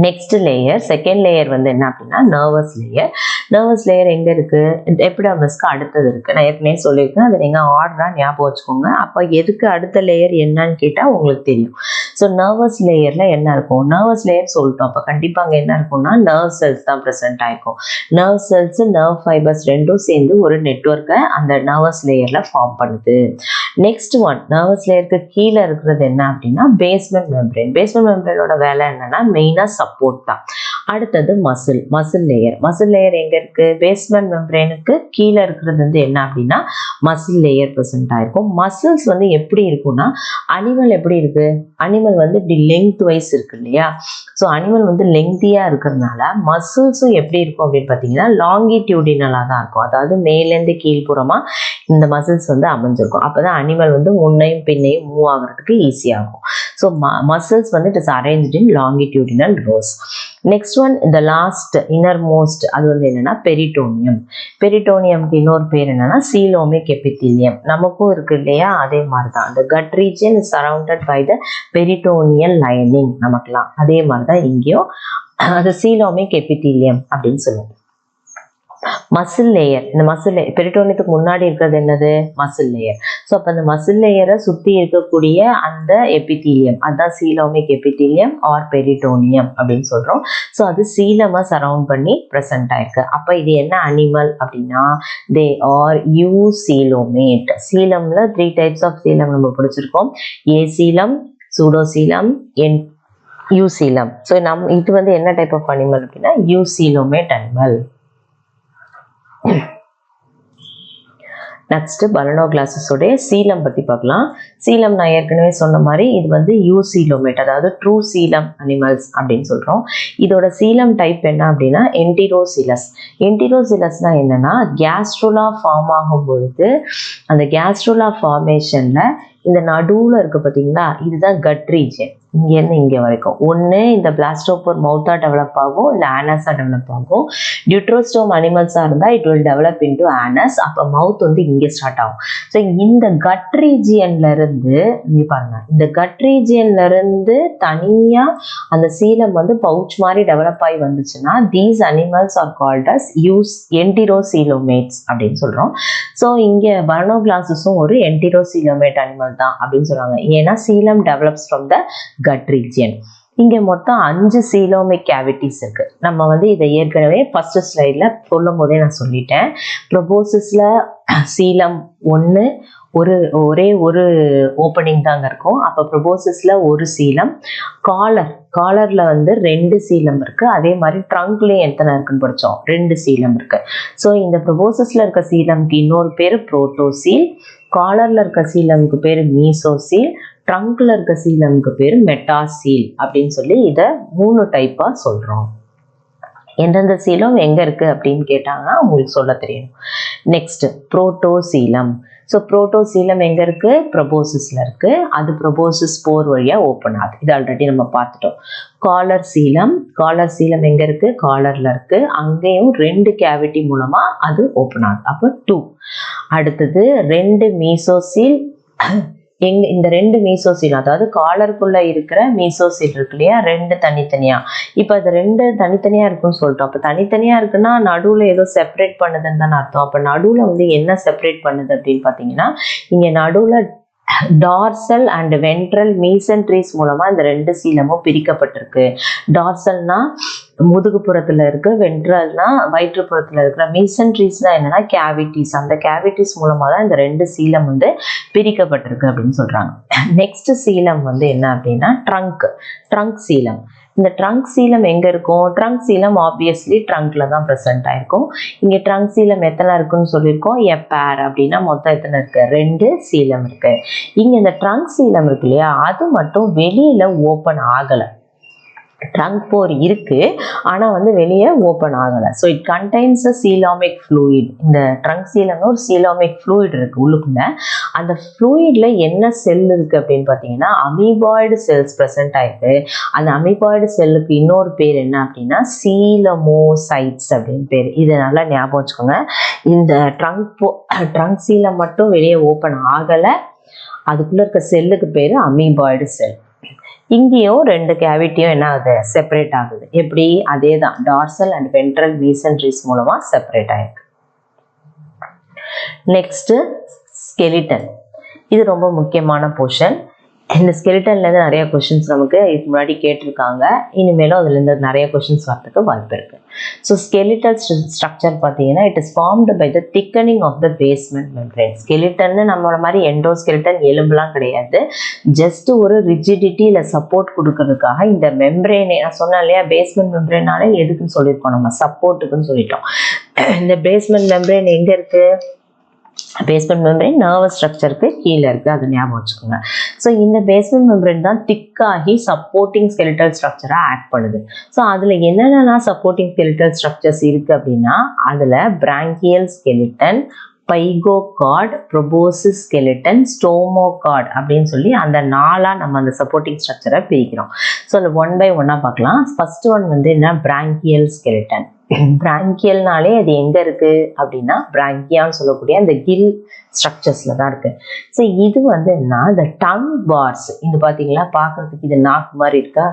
[SPEAKER 1] Next layer, second layer வந்து என்ன அப்படின்னா நர்வஸ் லேயர். நர்வஸ் லேயர் எங்கே இருக்குது? எபிடர்மஸ்க்கு அடுத்தது இருக்குது. நான் ஏற்கனவே சொல்லியிருக்கேன், அதை நீங்கள் ஆர்டராக ஞாபகம் வச்சுக்கோங்க. அப்போ எதுக்கு அடுத்த லேயர் என்னன்னு கேட்டால் உங்களுக்கு தெரியும். ஸோ நர்வஸ் லேயரில் என்ன இருக்கும்? நர்வஸ் லேயர் சொல்லிட்டோம். அப்போ கண்டிப்பாக அங்கே என்ன இருக்கும்னா நர்வ் செல்ஸ் தான் ப்ரெசென்ட் ஆகிருக்கும். நர்வ் செல்ஸ், நர்வ் ஃபைபர்ஸ் ரெண்டும் சேர்ந்து ஒரு நெட்வொர்க்கை அந்த நர்வஸ் லேயரில் ஃபார்ம் பண்ணுது. நெக்ஸ்ட் ஒன், நர்வஸ் லேயருக்கு கீழே இருக்கிறது என்ன அப்படின்னா பேஸ்மெண்ட் மெம்பரேன். பேஸ்மெண்ட் மெம்பரேனோட வேலை என்னன்னா மெயினாக சப்போர்ட் தான். அடுத்தது மசில் லேயர் எங்க இருக்கு? பேஸ்மெண்ட் மெம்பரேனுக்கு கீழே இருக்கிறது வந்து என்ன அப்படின்னா மசில் லேயர் ப்ரெசென்ட் ஆயிருக்கும். மசில்ஸ் வந்து எப்படி இருக்கும்னா, அனிமல் எப்படி இருக்கு? அனிமல் வந்து இப்படி லெங்த் வைஸ் இருக்கு இல்லையா? ஸோ அனிமல் வந்து லெங்தியா இருக்கிறதுனால மசில்ஸும் எப்படி இருக்கும் அப்படின்னு பார்த்தீங்கன்னா லாங்கிடியூடினலாக தான் இருக்கும். அதாவது மேலேருந்து கீழ்ப்புறமா இந்த மசில்ஸ் வந்து அமைஞ்சிருக்கும். அப்போதான் அனிமல் வந்து முன்னையும் பின்னையும் மூவ் ஆகிறதுக்கு ஈஸியாகும். ஸோ மசில்ஸ் வந்து it is arranged in longitudinal rose. Next one, இந்த லாஸ்ட் இன்னர் மோஸ்ட், அது வந்து என்னன்னா பெரிட்டோனியம். பெரிட்டோனியம்க்கு இன்னொரு பேர் என்னன்னா சீலோமிக் எபித்தீலியம். நமக்கும் இருக்கு இல்லையா, அதே மாதிரி தான். அந்த gut region is surrounded by the peritoneal lining. நமக்குலாம் அதே மாதிரி தான் இங்கேயும் அது சீலோமிக் எபித்தீலியம் அப்படின்னு சொல்லுவோம். மசில் லேயர், இந்த மசில் பெரிட்டோனியத்துக்கு முன்னாடி இருக்கிறது என்னது? Muscle layer. ஸோ அப்போ அந்த மசில் லேயரை சுற்றி இருக்கக்கூடிய அந்த எபித்தீலியம், அதுதான் சீலோமிக் எபித்தீலியம் ஆர் பெரிட்டோனியம் அப்படின்னு சொல்கிறோம். ஸோ அது சீலமை சரவுண்ட் பண்ணி ப்ரெசென்ட் ஆயிருக்கு. அப்போ இது என்ன அனிமல் அப்படின்னா தே ஆர் யூசீலோமேட். சீலம்ல 3 டைப்ஸ் ஆஃப் சீலம் நம்ம படிச்சிருக்கோம். ஏசீலம், சூடோசீலம், யூசீலம். ஸோ இது வந்து என்ன டைப் ஆஃப் அனிமல் அப்படின்னா யூசீலோமேட் அனிமல். நெக்ஸ்ட் பலனோகிளாசஸோடைய சீலம் பற்றி பார்க்கலாம். சீலம் நான் ஏற்கனவே சொன்ன மாதிரி இது வந்து யூசீலோமேட், அதாவது ட்ரூ சீலம் அனிமல்ஸ் அப்படின்னு சொல்கிறோம். இதோட சீலம் டைப் என்ன அப்படின்னா என்டிரோசிலஸ். என்டிரோசிலஸ்னா என்னன்னா கேஸ்ட்ரோலா ஃபார்ம் ஆகும் பொழுது அந்த கேஸ்ட்ரோலா ஃபார்மேஷனில் இந்த நடுவில் இருக்குது பார்த்தீங்களா, இதுதான் கட் ரீஜன். இங்கேருந்து இங்கே வரைக்கும் ஒன்று இந்த பிளாஸ்டோபோர் மவுத்தாக டெவலப் ஆகும், இல்லை ஆனஸாக டெவலப் ஆகும். டியூட்ரோஸ்டோம் அனிமல்ஸாக இருந்தால் it will develop into anus. அப்போ மவுத் வந்து இங்கே ஸ்டார்ட் ஆகும். ஸோ இந்த கட் ரீஜியன்ல இருந்து இருந்து இங்க பாருங்க, இந்த கட் ரீஜியன்ல இருந்து தனியா அந்த சீலம் வந்து பவுச் மாதிரி டெவலப் ஆகி வந்துச்சுன்னா these animals are called as enterocoelomates அப்படின்னு சொல்றோம். ஸோ இங்க பர்னோகிளாசஸும் ஒரு என்டிரோசீலோமேட் அனிமல் தான் அப்படின்னு சொல்றாங்க. ஏன்னா coelom develops from the gut region. இங்க மொத்தம் 5 சீலோமிக் கேவிட்டிஸ் இருக்கு. நம்ம வந்து இதை ஏற்கனவே ஃபர்ஸ்ட் ஸ்லைட்ல சொல்லும் போதே நான் சொல்லிட்டேன். ப்ரோபோசிஸ்ல சீலம் ஒரே ஒரு ஓப்பனிங் தாங்க இருக்கும். அப்போ ப்ரோபோசிஸ்ல ஒரு சீலம். காலர்ல வந்து 2 சீலம் இருக்கு. அதே மாதிரி ட்ரங்க்லயும் எத்தனை இருக்குன்னு படிச்சோம், 2 சீலம் இருக்கு. ஸோ இந்த ப்ரோபோசிஸ்ல இருக்க சீலம்க்கு இன்னொரு பேரு புரோட்டோசீல், காலர்ல இருக்க சீலம்க்கு பேரு மீசோசீல், ட்ரங்க்ல இருக்க சீலம்க்கு பேரு மெட்டாசீல் அப்படின்னு சொல்லி இதை 3 டைப்பா சொல்றோம். எந்தெந்த சீலம் எங்க இருக்கு அப்படின்னு கேட்டாங்கன்னா உங்களுக்கு சொல்ல தெரியணும். நெக்ஸ்ட் புரோட்டோசீலம். ஸோ புரோட்டோசீலம் எங்க இருக்கு? ப்ரோபோசிஸ்ல இருக்கு. அது ப்ரோபோசிஸ் போர் வழியா ஓப்பன் ஆகுது. இது ஆல்ரெடி நம்ம பார்த்துட்டோம். காலர் சீலம் எங்க இருக்கு? காலர்ல இருக்கு. அங்கேயும் 2 கேவிட்டி மூலமா அது ஓப்பன் ஆகுது. அப்போ 2. அடுத்தது 2 மீசோசீல். இந்த 2 மீசோசீல், அதாவது காலருக்குள்ள இருக்கிற மீசோசீல் இருக்கு இல்லையா, 2 தனித்தனியா. இப்ப அது 2 தனித்தனியா இருக்குன்னு சொல்லிட்டோம். அப்ப தனித்தனியா இருக்குன்னா நடுவுல ஏதோ செப்பரேட் பண்ணுதுன்னு தான் அர்த்தம். அப்ப நடுவுல வந்து என்ன செப்பரேட் பண்ணுது அப்படின்னு பாத்தீங்கன்னா, இங்க நடுவுல டார்சல் அண்ட் வென்ட்ரல் மீசென்ட்ரீஸ் மூலமா இந்த 2 சீலமும் பிரிக்கப்பட்டிருக்கு. டார்சல்னா முதுகுப்புறத்துல இருக்கு, வென்ட்ரல்னா வயிற்றுப்புறத்துல இருக்கிற, மீசென்ட்ரீஸ்னா என்னன்னா கேவிட்டிஸ். அந்த கேவிட்டிஸ் மூலமா தான் இந்த 2 சீலம் வந்து பிரிக்கப்பட்டிருக்கு அப்படின்னு சொல்றாங்க. நெக்ஸ்ட் சீலம் வந்து என்ன அப்படின்னா ட்ரங்க் சீலம். இந்த ட்ரங்க் சீலம் எங்க இருக்கும்? ட்ரங்க் சீலம் ஆப்வியஸ்லி ட்ரங்க்ல தான் ப்ரெசென்ட் ஆயிருக்கும். இங்க ட்ரங்க் சீலம் எத்தனை இருக்குன்னு சொல்லியிருக்கோம், எ பேர். அப்படின்னா மொத்தம் எத்தனை இருக்கு? 2 சீலம் இருக்கு. இங்க இந்த ட்ரங்க் சீலம் இருக்கு இல்லையா, அது மட்டும் வெளியில ஓப்பன் ஆகல. ட்ரங்க் போர் இருக்கு, ஆனா வந்து வெளியே ஓப்பன் ஆகல. So it contains a coelomic fluid. இந்த ட்ரங்க் சீலம்னு ஒரு சீலோமிக் ஃப்ளூயிட் இருக்கு உள்ளுக்குள்ள. அந்த ஃப்ளூயிட்ல என்ன செல் இருக்கு அப்படின்னு பார்த்தீங்கன்னா அமீபாய்டு செல்ஸ் ப்ரெசென்ட் ஆயிருக்கு. அந்த அமீபாய்டு செல்லுக்கு இன்னொரு பேர் என்ன அப்படின்னா சீலமோசைட்ஸ் அப்படின்னு பேர். இதை நல்லா ஞாபகம் வச்சுக்கோங்க. இந்த ட்ரங்க் சீலம் மட்டும் வெளியே ஓப்பன் ஆகல, அதுக்குள்ள இருக்க செல்லுக்கு பேரு அமீபாய்டு செல். இங்கேயும் 2 கேவிட்டியும் என்ன ஆகுது? செப்பரேட் ஆகுது. எப்படி? அதே தான், டார்சல் அண்ட் வென்ட்ரல் மீசென்ட்ரீஸ் மூலமா செப்பரேட் ஆயிருக்கு. Next skeleton. இது ரொம்ப முக்கியமான போர்ஷன். இந்த ஸ்கெலிட்டன்ல இருந்து நிறைய கொஸ்டின்ஸ் நமக்கு இதுக்கு முன்னாடி கேட்டிருக்காங்க. இனிமேலும் அதுல இருந்து நிறைய கொஸ்டின்ஸ் வரதுக்கு வாய்ப்பு இருக்கு. ஸோ ஸ்கெலிட்டல் ஸ்ட்ரக்சர் பார்த்தீங்கன்னா it is formed by the thickening of the basement membrane. ஸ்கெலிட்டன்னு நம்மளோட மாதிரி எண்டோஸ்கெலிட்டன் எலும்புலாம் கிடையாது. ஜஸ்ட் ஒரு ரிஜிடிட்டி இல்லை சப்போர்ட் கொடுக்கறதுக்காக இந்த மெம்பரேனே, நான் சொன்னேன் இல்லையா, பேஸ்மெண்ட் மெம்பரேனாலே எதுக்குன்னு சொல்லியிருக்கோம், நம்ம சப்போர்ட்டுக்குன்னு சொல்லிட்டோம். இந்த பேஸ்மெண்ட் மெம்பரேன் எங்க இருக்கு? பேஸ்மெண்ட் மெம்பரேன் நர்வஸ் ஸ்ட்ரக்சருக்கு கீழே இருக்கு, அதை ஞாபகம் வச்சுக்கோங்க. ஸோ இந்த பேஸ்மெண்ட் மெம்பரேன் தான் திக்காகி சப்போர்ட்டிங் ஸ்கெலிட்டல் ஸ்ட்ரக்சரா ஆக்ட் பண்ணுது. ஸோ அதுல என்னென்ன சப்போர்ட்டிங் ஸ்கெலிட்டல் ஸ்ட்ரக்சர்ஸ் இருக்கு அப்படின்னா, அதுல பிராங்கியல் ஸ்கெலிட்டன், பைகோகார்ட், ப்ரோபோசிஸ் ஸ்கெலிட்டன், ஸ்டோமோகார்ட் அப்படின்னு சொல்லி அந்த 4ஆ நம்ம அந்த சப்போர்ட்டிங் ஸ்ட்ரக்சரை பிரிக்கிறோம். ஸோ அது 1 by 1 பார்க்கலாம். ஃபர்ஸ்ட் ஒன் வந்து என்ன? Bronchial skeleton. பிராங்கியல்னாலே அது எங்க இருக்கு அப்படின்னா பிராங்கியான்னு சொல்லக்கூடிய அந்த கில் ஸ்ட்ரக்சர்ஸ்ல தான் இருக்கு. ஸோ இது வந்து என்ன? இந்த டங் பார்ஸ். இது பாத்தீங்களா, பாக்குறதுக்கு இது நாக்கு மாதிரி இருக்கா?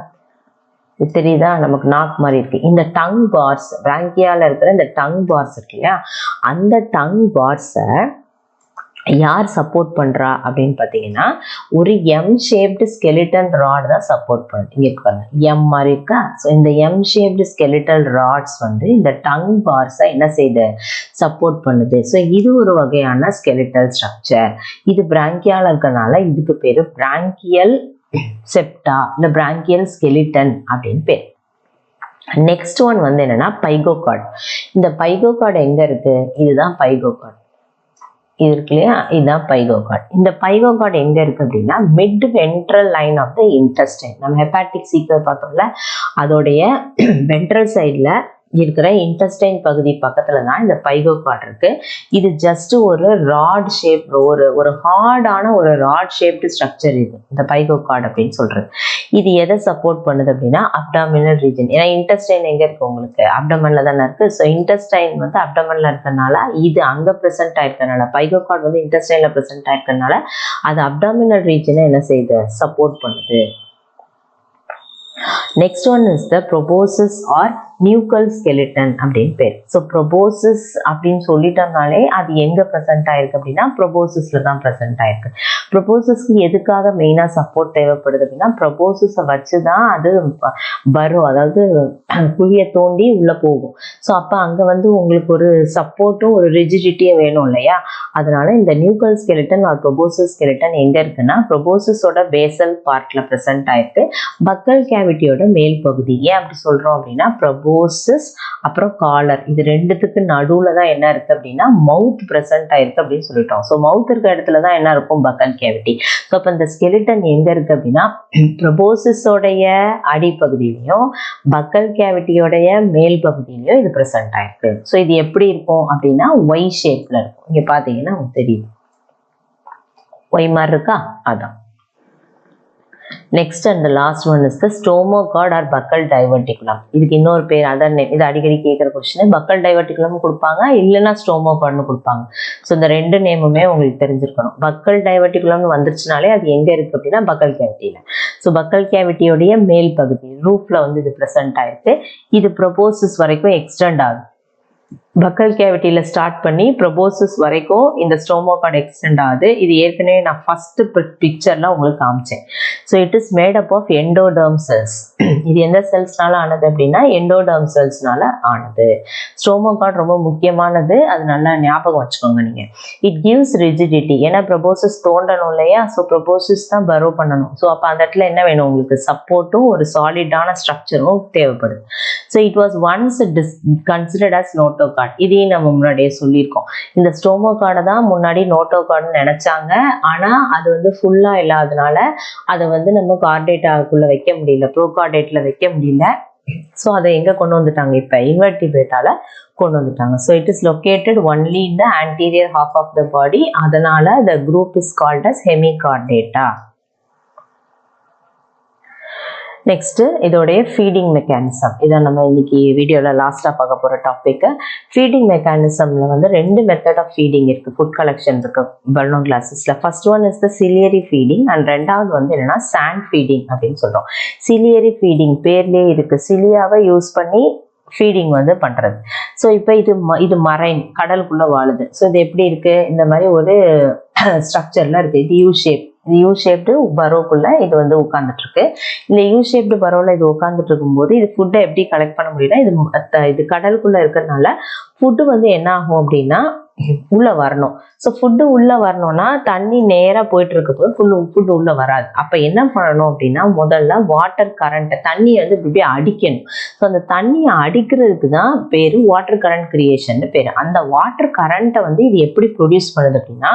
[SPEAKER 1] தெரியுதா? நமக்கு நாக்கு மாதிரி இருக்கு. இந்த டங் பார்ஸ், பிராங்கியால இருக்கிற இந்த டங் பார்ஸ் இருக்கு இல்லையா, அந்த டங் பார்ஸை யார் சப்போர்ட் பண்றா அப்படின்னு பாத்தீங்கன்னா ஒரு எம் ஷேப்டு ஸ்கெலிட்டன் ராட் தான் சப்போர்ட் பண்ணுது. இங்க பாருங்க, எம் மாதிரி இருக்கா. ஸோ இந்த எம் ஷேப்டு ஸ்கெலிட்டல் ராட்ஸ் வந்து இந்த டங் பார்ஸை என்ன செய்யுது? சப்போர்ட் பண்ணுது. ஸோ இது ஒரு வகையான ஸ்கெலிட்டல் ஸ்ட்ரக்சர். இது பிராங்கியால இருக்கனால இதுக்கு பேரு பிராங்கியல் செப்டா, இந்த பிராங்கியல் ஸ்கெலிட்டன் அப்படின்னு பேர். நெக்ஸ்ட் ஒன் வந்து என்னன்னா பைகோகார்ட். இந்த பைகோகார்ட் எங்க இருக்கு? இதுதான் பைகோகார்ட். இது இருக்கு இல்லையா, இதுதான் பைகோகார்ட். இந்த பைகோகார்ட் எங்க இருக்கு அப்படின்னா mid ventral line of the intestine. நம்ம ஹெப்பாட்டிக் சீக்கர் பார்த்தோம்ல, அதோடைய வென்ட்ரல் சைட்ல இருக்கிற இன்டெஸ்டைன் பகுதி பக்கத்துல தான் இந்த பைகோகார்ட் இருக்கு. இது ஜஸ்ட் ஒரு ராட் ஷேப், ஒரு ஹார்டான ஒரு ராட் ஷேப்டு ஸ்ட்ரக்சர் இது இந்த பைகோகார்ட் அப்படின்னு சொல்றது. இது எதை சப்போர்ட் பண்ணுது அப்படின்னா அப்டாமினல் ரீஜன். ஏன்னா இன்டெஸ்டைன் எங்க இருக்கு உங்களுக்கு அப்டமன்ல தானே இருக்கு. ஸோ இன்டெஸ்டைன் வந்து அப்டமன்ல இருக்கறனால இது அங்க பிரசன்ட் ஆயிருக்கனால பைகோகார்ட் வந்து இன்டெஸ்டைன்ல பிரசன்ட் ஆயிருக்கனால அது அப்டாமினல் ரீஜனை என்ன செய்யுது சப்போர்ட் பண்ணுது. Next one is the proboscis or nuchal skeleton அப்படின்னு பேர். ஸோ ப்ரொபோசிஸ் அப்படின்னு சொல்லிட்டோம்னாலே அது எங்கே ப்ரெசென்ட் ஆயிருக்கு அப்படின்னா ப்ரொபோசிஸ்ல தான் ப்ரெசென்ட் ஆயிருக்கு. ப்ரொபோசிஸ்க்கு எதுக்காக மெயினாக சப்போர்ட் தேவைப்படுது அப்படின்னா ப்ரொபோசிஸை வச்சு தான் அது வரும், அதாவது குழியை தோண்டி உள்ளே போகும். ஸோ அப்போ அங்கே வந்து உங்களுக்கு ஒரு சப்போர்ட்டும் ஒரு ரிஜிடிட்டியும் வேணும் இல்லையா. அதனால இந்த nuchal skeleton or proboscis skeleton எங்கே இருக்குன்னா ப்ரொபோசிஸோட பேசல் பார்ட்டில் ப்ரெசென்ட் ஆயிருக்கு, பக்கல் கேவிட்டியோட மேல் பகுதி. ஏன் அப்படி சொல்கிறோம் அப்படின்னா ப்ரொபோசிஸ் அப்புறம் காலர் இது ரெண்டுத்துக்கு நடுவுல தான் என்ன இருக்கு அப்படின்னா மவுத் பிரசன்ட் ஆயிருக்கு அப்படின்னு சொல்லிட்டோம். ஸோ மவுத் இருக்க இடத்துல தான் என்ன இருக்கும் பக்கல் கேவிட்டி. ஸோ அப்போ இந்த ஸ்கெலிட்டன் எங்க இருக்கு அப்படின்னா ப்ரொபோசிஸோடைய அடிப்பகுதியிலையும் பக்கல் கேவிட்டியோடைய மேல் பகுதியிலையும் இது பிரசன்ட் ஆயிருக்கு. ஸோ இது எப்படி இருக்கும் அப்படின்னா ஒய் ஷேப்ல இருக்கும். இங்க பாத்தீங்கன்னா தெரியும் ஒய் மாதிரி இருக்கா, அதான். Next and the last one is the stomacord or buccal diverticulum. இதுக்கு இன்னொரு பேர் அதர் நேம், இது அடிக்கடி கேட்குற கொஸ்டின். பக்கல் டைவர்டிகுலம் கொடுப்பாங்க, இல்லைன்னா ஸ்டோமோகார்ட்னு கொடுப்பாங்க. ஸோ இந்த ரெண்டு நேமுமே உங்களுக்கு தெரிஞ்சிருக்கணும். பக்கல் டைவர்டிகுலம்னு வந்துருச்சுனாலே அது எங்கே இருக்குது அப்படின்னா பக்கல் கேவிட்டியில். ஸோ பக்கல் கேவிட்டியோடைய மேல் பகுதி ரூஃப்ல வந்து இது ப்ரெசென்ட் ஆயிருக்கு. இது ப்ரொபோசிஸ் வரைக்கும் எக்ஸ்டெண்ட் ஆகுது. பக்கல் கேவிட்டியில ஸ்டார்ட் பண்ணி ப்ரொபோசிஸ் வரைக்கும் இந்த ஸ்டோமோகார்ட் எக்ஸ்டெண்ட் ஆகுது. இது ஏற்கனவே நான் ஃபர்ஸ்ட் பிக்சர்ல உங்களுக்கு காமிச்சேன். So it is made up of endoderm cells. இது எந்த செல்ஸ்னால ஆனது அப்படின்னா எண்டோடர்ம் செல்ஸ்னால ஆனது. ஸ்டோமோகார்ட் ரொம்ப முக்கியமானது, அது நல்லா ஞாபகம் வச்சுக்கோங்க நீங்க. இட் கிவ்ஸ் ரிஜிடிட்டி, ஏன்னா ப்ரொபோசிஸ் தோண்டணும் இல்லையா. ஸோ ப்ரொபோசிஸ் தான் பரோ பண்ணணும். ஸோ அப்போ அந்த இடத்துல என்ன வேணும் உங்களுக்கு சப்போர்ட்டும் ஒரு சாலிடான ஸ்ட்ரக்சரும் தேவைப்படுது. So it was once considered as notochord. இதையும் நம்ம முன்னாடியே சொல்லியிருக்கோம். இந்த ஸ்டோமோகார்டை தான் முன்னாடி நோட்டோகார்ட்னு நினைச்சாங்க, ஆனா அது வந்து ஃபுல்லா இல்லாதனால அதை வந்து நம்ம கார்டேட்டாக்குள்ள வைக்க முடியல, ப்ரோகார்டேட்ல வைக்க முடியல. ஸோ அதை எங்க கொண்டு வந்துட்டாங்க, இப்ப இன்வெர்டிபிரேட்டால கொண்டு வந்துட்டாங்க. So it is located only in the anterior half of the body. அதனால the group is called as hemichordata. Next இதோடைய ஃபீடிங் மெக்கானிசம், இதான் நம்ம இன்னைக்கு வீடியோவில் லாஸ்ட்டாக பார்க்க போகிற டாபிக். ஃபீடிங் மெக்கானிசம்ல வந்து ரெண்டு மெத்தட் ஆஃப் ஃபீடிங் இருக்கு, ஃபுட் கலெக்ஷன் இருக்கு பலூனோ கிளாஸஸ்ல. First one is the ciliary feeding and ரெண்டாவது வந்து என்னன்னா சாண்ட் ஃபீடிங் அப்படின்னு சொல்றோம். சிலியரி ஃபீடிங் பேர்லேயே இருக்கு, சிலியாவை யூஸ் பண்ணி ஃபீடிங் வந்து பண்றது. ஸோ இப்போ இது மரைன் கடலுக்குள்ள வாழுது. ஸோ இது எப்படி இருக்கு, இந்த மாதிரி ஒரு ஸ்ட்ரக்சர்ல இருக்கு. இது யூ ஷேப், இது யூ ஷேப்டு பரோக்குள்ள இது வந்து உட்காந்துட்டு இருக்கு. இந்த யூ ஷேப்டு பரோல இது உட்காந்துட்டு இருக்கும்போது இது ஃபுட்டை எப்படி கலெக்ட் பண்ண முடியும்னா இது கடலுக்குள்ள இருக்கிறதுனால ஃபுட்டு வந்து என்ன ஆகும் அப்படின்னா உள்ள வரணும். ஸோ ஃபுட்டு உள்ள வரணும்னா தண்ணி நேராக போயிட்டு இருக்க போது ஃபுட்டு உள்ள வராது. அப்போ என்ன பண்ணணும் அப்படின்னா முதல்ல வாட்டர் கரண்ட், தண்ணியை வந்து இப்படி அடிக்கணும். ஸோ அந்த தண்ணியை அடிக்கிறதுக்கு தான் பேரு வாட்டர் கரண்ட் கிரியேஷன் பேரு. அந்த வாட்டர் கரண்ட்டை வந்து இது எப்படி ப்ரொடியூஸ் பண்ணுது அப்படின்னா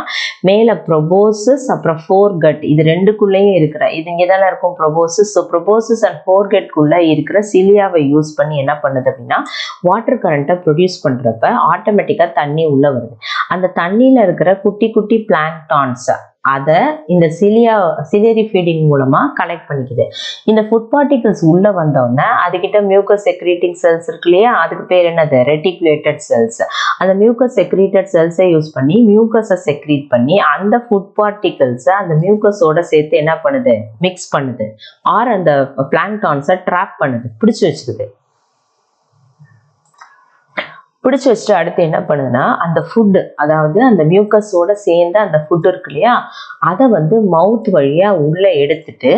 [SPEAKER 1] மேலே ப்ரொபோசிஸ் அப்புறம் ஃபோர்கட் இது ரெண்டுக்குள்ளேயும் இருக்கிற இது இங்கே தானே இருக்கும் ப்ரொபோசிஸ். ஸோ ப்ரொபோசிஸ் அண்ட் ஃபோர்கட்குள்ள இருக்கிற சிலியாவை யூஸ் பண்ணி என்ன பண்ணுது அப்படின்னா வாட்டர் கரண்ட்டை ப்ரொடியூஸ் பண்றப்ப ஆட்டோமேட்டிக்கா தண்ணி உள்ள வருது. அந்த தண்ணியில இருக்கிற குட்டி குட்டி பிளாங்க்டான்ஸ் அதை இந்த சிலியரி ஃபீடிங் மூலமா கலெக்ட் பண்ணிக்குது. இந்த ஃபுட் பார்ட்டிகல்ஸ் உள்ள வந்தோடனே அதுகிட்ட மியூக்கஸ் செக்ரீட்டிங் செல்ஸ் இருக்கு இல்லையா, அதுக்கு பேர் என்னது ரெட்டிகுலேட்டட் செல்ஸ். அந்த மியூக்கஸ் செக்ரீட்டட் செல்ஸை யூஸ் பண்ணி மியூக்கஸை செக்ரீட் பண்ணி அந்த ஃபுட் பார்ட்டிகல்ஸை அந்த மியூக்கஸோட சேர்த்து என்ன பண்ணுது மிக்ஸ் பண்ணுது, ஆர் அந்த பிளாங்க்டான்ஸை ட்ராப் பண்ணுது, பிடிச்சு வச்சுக்குது. பிடிச்சு வச்சுட்டு அடுத்து என்ன பண்ணுதுன்னா அந்த ஃபுட்டு, அதாவது அந்த மியூக்கஸோட சேர்ந்து அந்த ஃபுட் இருக்கு இல்லையா, அதை வந்து மவுத் வழியா உள்ள எடுத்துட்டு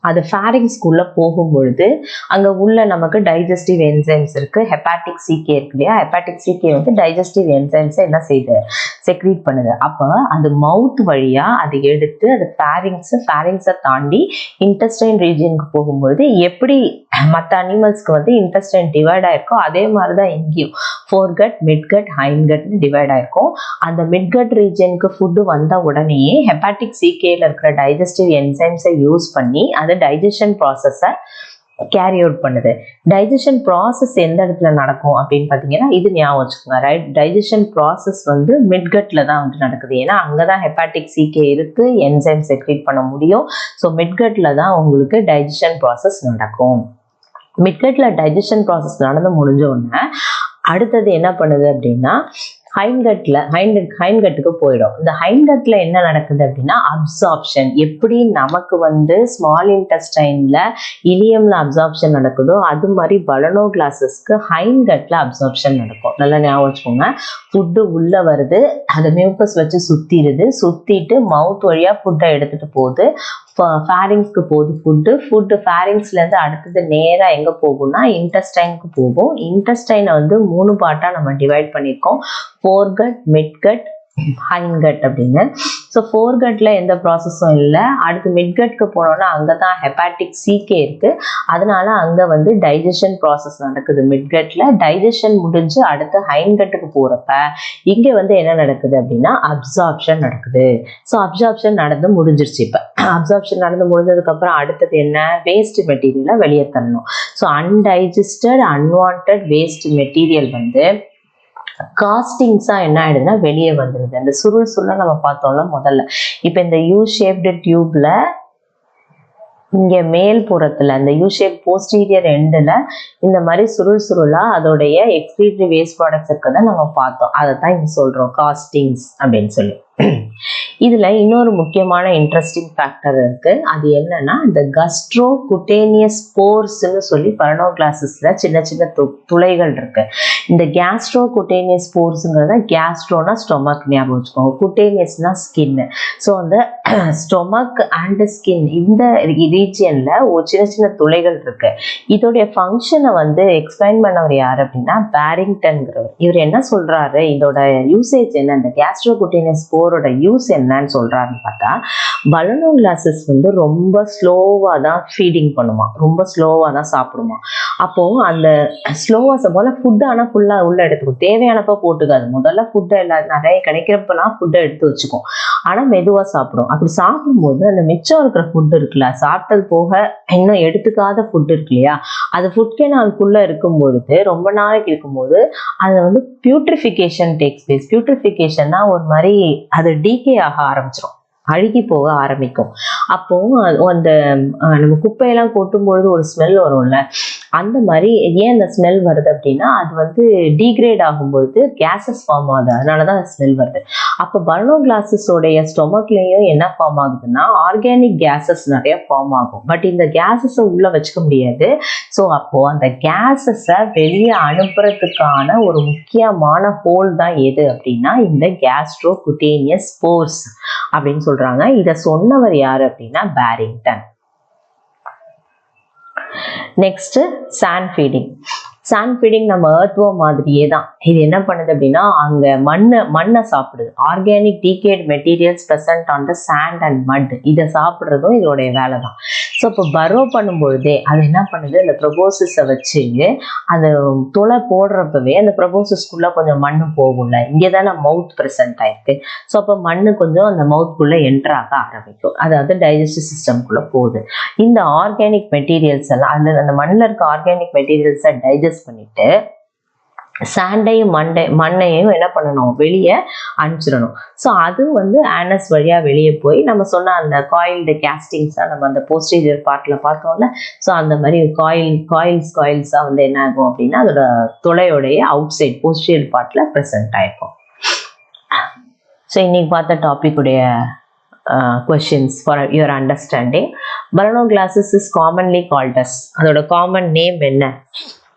[SPEAKER 1] அது ஃபேரிங்ஸ்குள்ள போகும்பொழுது அங்க உள்ள நமக்கு டைஜஸ்டிவ் என்சைம்ஸ் இருக்கு, ஹெப்பாட்டிக் சிகே இருக்கு இல்லையா. ஹெப்பாட்டிக் சிகே வந்து டைஜஸ்டிவ் என்சைம்ஸை என்ன செய்யுது செக்ரீட் பண்ணுது. அப்போ அந்த மவுத் வழியா அதை எடுத்து அது ஃபேரிங்ஸை தாண்டி இன்டெஸ்டைன் ரீஜியனுக்கு போகும்பொழுது எப்படி மற்ற அனிமல்ஸ்க்கு வந்து இன்டெஸ்டைன் டிவைட் ஆயிருக்கோ அதே மாதிரிதான் இங்கேயும் ஃபோர்கட், மிட்கட், ஹைண்ட்கட்னு டிவைட் ஆயிருக்கும். அந்த மிட்கட் ரீஜியனுக்கு ஃபுட்டு வந்த உடனேயே ஹெப்பாட்டிக் சிகேல இருக்கிற டைஜஸ்டிவ் என்சைம்ஸை யூஸ் பண்ணி அது டைஜஷன் ப்ராசஸை கேரி அவுட் பண்ணுது. டைஜஷன் ப்ராசஸ் எந்த இடத்துல நடக்கும் அப்படின்னு பார்த்தீங்கன்னா இது ஞாபகம் வச்சுக்கோங்க. ரைட், டைஜஷன் ப்ராசஸ் வந்து மிட்கட்ல தான் வந்து நடக்குது. ஏன்னா அங்கதான் ஹெப்பாட்டிக் சிகே இருக்கு, என்சைம் செக்ரேட் பண்ண முடியும். ஸோ மிட்கட்ல தான் உங்களுக்கு டைஜஷன் ப்ராசஸ் நடக்கும். மிட்கட்ல டைஜஷன் ப்ராசஸ் நடந்து முடிஞ்ச உடனே அடுத்தது என்ன பண்ணுது அப்படின்னா ஹைன்கட்டுக்கு போயிடும். இந்த ஹைன்கட்ல என்ன நடக்குது அப்படின்னா அப்சார்ப்ஷன். எப்படி நமக்கு வந்து ஸ்மால் இன்டெஸ்டைன்ல இலியம்ல அப்சார்ப்ஷன் நடக்குதோ அது மாதிரி பலனோ கிளாஸஸ்க்கு ஹைன்கட்ல அப்சார்ப்ஷன் நடக்கும். நல்லா ஞாபகம் வச்சுக்கோங்க. ஃபுட்டு உள்ள வருது, அதை மியூக்கஸ் வச்சு சுத்திட்டு மவுத் வழியா ஃபுட்டை எடுத்துட்டு போகுது, ஃபேரிங்ஸ்க்கு போகுது. ஃபுட்டு ஃபேரிங்ஸ்ல இருந்து அடுத்தது நேரா எங்க போகும்னா இன்டெஸ்டைனுக்கு போகும். இன்டெஸ்டைனை வந்து 3 பார்ட்டா நம்ம டிவைட் பண்ணியிருக்கோம், ஃபோர்கட், மிட்கட், ஹைன்கட் அப்படின்னு. ஸோ ஃபோர்கட்ல எந்த ப்ராசஸும் இல்லை. அடுத்து மிட்கட்க்கு போனோம்னா அங்கதான் ஹெப்பாட்டிக் சிகே இருக்கு, அதனால அங்க வந்து டைஜஷன் ப்ராசஸ் நடக்குது. மிட்கட்ல டைஜஷன் முடிஞ்சு அடுத்து ஹைன்கட்டுக்கு போறப்ப இங்க வந்து என்ன நடக்குது அப்படின்னா அப்சார்ப்ஷன் நடக்குது. ஸோ அப்சார்ப்ஷன் நடந்து முடிஞ்சிருச்சு. இப்ப அப்சார்ப்ஷன் நடந்து முடிஞ்சதுக்கு அப்புறம் அடுத்தது என்ன, வேஸ்ட் மெட்டீரியலை வெளியே தரணும். So undigested unwanted waste material வந்து காஸ்டிங்ஸா என்ன ஆயிடுதுன்னா வெளியே வந்துருது. அந்த சுருள் நம்ம பார்த்தோம்ல முதல்ல. இப்ப இந்த யூ ஷேப்டு டியூப்ல இங்க மேல் புறத்துல அந்த யூ ஷேப் போஸ்டீரியர் எண்டுல இந்த மாதிரி சுருளா அதோடைய எக்ஸ்கிரீட்டரி வேஸ்ட் ப்ராடக்ட்ஸ் இருக்கதான் நம்ம பார்த்தோம். அதை தான் இங்க சொல்றோம் காஸ்டிங்ஸ் அப்படின்னு சொல்லி. இதுல இன்னொரு முக்கியமான இன்ட்ரெஸ்டிங் ஃபேக்டர் இருக்கு. அது என்னன்னா இந்த கஸ்ட்ரோ குட்டேனியஸ் போர்ஸ்ன்னு சொல்லி பலனோ கிளாஸஸ்ல சின்ன சின்ன துளைகள் இருக்கு. இந்த கேஸ்ட்ரோ குட்டேனியஸ் போர்ஸ்ங்கிறத கேஸ்ட்ரோனா ஸ்டொமக் ஞாபகம் வச்சுக்கோங்க, குட்டேனியஸ்னா ஸ்கின். ஸோ அந்த ஸ்டொமக் அண்ட் ஸ்கின் இந்த ரீஜியன்ல ஒரு சின்ன சின்ன துளைகள் இருக்கு. இதோடைய ஃபங்க்ஷனை வந்து எக்ஸ்பிளைன் பண்ணவர் யார் அப்படின்னா பேரிங்டன்ங்கிறவர். இவர் என்ன சொல்றாரு, இதோட யூசேஜ் என்ன, இந்த கேஸ்ட்ரோ குட்டேனியஸ் போரோட யூஸ் என்னன்னு சொல்றாருன்னு பார்த்தா பலனோ கிளாஸஸ் வந்து ரொம்ப ஸ்லோவா தான் ஃபீடிங் பண்ணுமா, ரொம்ப ஸ்லோவா தான் சாப்பிடுமா. அப்போ அந்த ஸ்லோவா போல ஃபுட்டு ஆனால் ஃபுல்லா உள்ள எடுத்துக்கும், தேவையானப்ப போட்டுக்காது. முதல்ல ஃபுட்டை நிறைய கிடைக்கிறப்பெல்லாம் ஃபுட்டை எடுத்து வச்சுக்கும், ஆனா மெதுவா சாப்பிடும். அப்படி சாப்பிடும்போது அந்த மிச்சம் இருக்கிற ஃபுட் இருக்குல்ல, சாப்பிட்டது போக இன்னும் எடுத்துக்காத ஃபுட் இருக்கு இல்லையா, அது ஃபுட் கேனாலுக்குள்ள இருக்கும் பொழுது ரொம்ப நாளைக்கு இருக்கும்போது அது வந்து பியூட்ரிஃபிகேஷன் டேக்ஸ் பிளேஸ். பியூட்ரிஃபிகேஷன்னா ஒரு மாதிரி அது டீகே ஆக ஆரம்பிச்சிடும், அழுகி போக ஆரம்பிக்கும். அப்போ அந்த நம்ம குப்பையெல்லாம் கொட்டும் பொழுது ஒரு ஸ்மெல் வரும்ல, அந்த மாதிரி ஏன் அந்த ஸ்மெல் வருது அப்படின்னா அது வந்து டீக்ரேட் ஆகும்பொழுது கேசஸ் ஃபார்ம் ஆகுது, அதனாலதான் அந்த ஸ்மெல் வருது. அப்போ பலனோ கிளாஸஸோடைய ஸ்டொமக்லயும் என்ன ஃபார்ம் ஆகுதுன்னா ஆர்கானிக் கேசஸ் நிறைய ஃபார்ம் ஆகும். பட் இந்த கேசஸை உள்ள வச்சுக்க முடியாது. ஸோ அப்போ அந்த கேசஸை வெளியே அனுப்புறதுக்கான ஒரு முக்கியமான ஹோல் தான் எது அப்படின்னா இந்த கேஸ்ட்ரோ குட்டேனியஸ் போர்ஸ் அப்படின்னு சொல்றாங்க. இதை சொன்னவர் யாரு அப்படின்னா Barrington. Next sand feeding. Sand feeding நம்ம எர்த்வர்ம் மாதிரியே தான். இது என்ன பண்ணுது அப்படின்னா அங்க மண்ணை சாப்பிடுது. Organic decayed materials present on the sand and mud, இதை சாப்பிட்றதும் இதோடைய வேலை தான். ஸோ இப்போ பரோ பண்ணும்பொழுதே அது என்ன பண்ணுது, அந்த ப்ரொபோசிஸை வச்சு அந்த துளை போடுறப்பவே அந்த ப்ரொபோசிஸ்குள்ள கொஞ்சம் மண்ணு போகும்ல, இங்கே தானே மவுத் ப்ரெசன்ட் ஆயிருக்கு. ஸோ அப்போ மண்ணு கொஞ்சம் அந்த மவுத்குள்ள என்டர் ஆக ஆரம்பிக்கும், அதாவது டைஜஸ்டிவ் சிஸ்டம்குள்ள போகுது. இந்த ஆர்கானிக் மெட்டீரியல்ஸ் எல்லாம் அந்த மண்ணில் இருக்க ஆர்கானிக் மெட்டீரியல்ஸை டைஜஸ்ட் பண்ணிட்டு சாண்டையும் மண்ணையும் என்ன பண்ணணும், வெளியே அனுப்பிச்சிடணும். ஸோ அது வந்து ஆனஸ் வழியா வெளியே போய் நம்ம சொன்ன அந்த காயில்டு கேஸ்டிங்ஸா நம்ம அந்த போஸ்டீரியர் பார்ட்ல பார்த்தோம்ல, ஸோ அந்த மாதிரி காயில்ஸா வந்து என்ன ஆகும் அப்படின்னா அதோட துளையோடைய அவுட் சைட் போஸ்டீரியர் பார்ட்ல ப்ரெசென்ட் ஆயிருக்கும். ஸோ இன்னைக்கு பார்த்த டாபிக் உடைய questions for your understanding. Balano glasses is commonly called as, அதோட காமன் நேம் என்ன,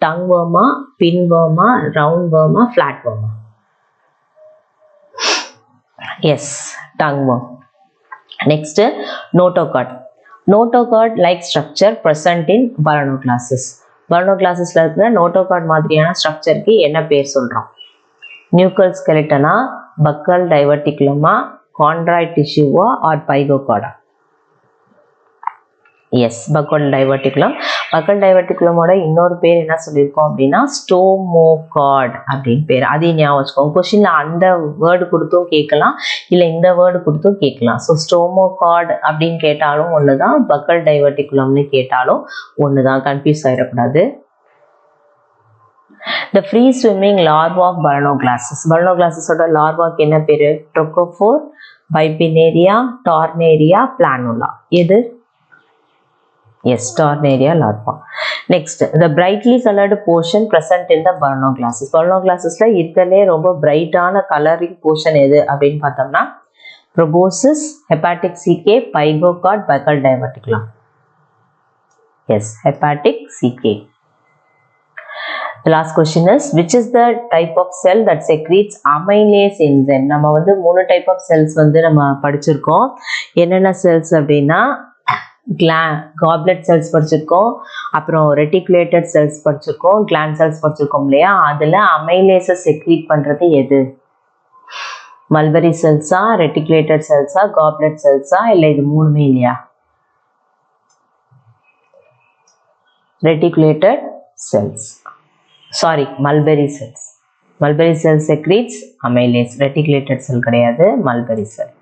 [SPEAKER 1] tongue worm, pin worm, round worm, flat worm? Yes, tongue worm. Next, notochord. Notochord like structure present in balano glasses. balano glassesல இருக்கிற notochord மாதிரியான ஸ்ட்ரக்சருக்கு என்ன பேர் சொல்றோம்? Nuchal ஸ்கெலிட்டனா, பக்கல் டைவர்டிகுலமா, chondroid tissue or pygochord? Yes, buccal diverticulum. Buccal டைவர்டிகுலமோட இன்னொரு பேர் என்ன சொல்லியிருக்கோம் அப்படின்னா ஸ்டோமோகார்ட் அப்படின்னு பேர். அதையும் ஞாபகம் வச்சுக்கோங்க. கொஸ்டின்ல அந்த வேர்டு கொடுத்தும் கேட்கலாம், இல்லை இந்த வேர்டு கொடுத்தும் கேட்கலாம். ஸோ ஸ்டோமோகார்ட் அப்படின்னு கேட்டாலும் ஒன்று தான், பக்கல் டைவர்டிகுலம்னு கேட்டாலும் ஒன்று தான். கன்ஃபியூஸ் ஆகிடக்கூடாது. The free swimming larva of Balanoglassus. Balanoglassoட லார்வாக்கு என்ன பேரு? Trochophore, Bipinnaria, Tornaria, Planula. எது? Yes, Tornaria larva. Next, the brightly colored portion present in the Balanoglassus. Balanoglassesல இருக்கலே ரொம்ப பிரைட்டான கலரிங் போர்ஷன் எது அப்படின்னு பார்த்தோம்னா proboscis, hepatic CK, pygocard, buccal diverticulum. Yes, hepatic CK. The last question is, which is the type of cell that secretes amylase enzyme? நம்ம வந்து 3 type of cells வந்து நம்ம படிச்சிருக்கோம். என்னென்ன cells அப்படின்னா goblet cells படிச்சிருக்கோம், அப்புறம் reticulated cells படிச்சிருக்கோம், gland cells படிச்சிருக்கோம் இல்லையா? அதில் amylase secrete பண்ணுறது எது? மல்பரி செல்ஸா, ரெட்டிகுலேட்டட் செல்ஸா, காப்லெட் செல்ஸா, இல்லை இது மூணுமே இல்லையா? Reticulated cells. Sorry, mulberry cells. Mulberry cell secretes amylase. Reticulated cell கிடையாது, மல்பெரி செல்.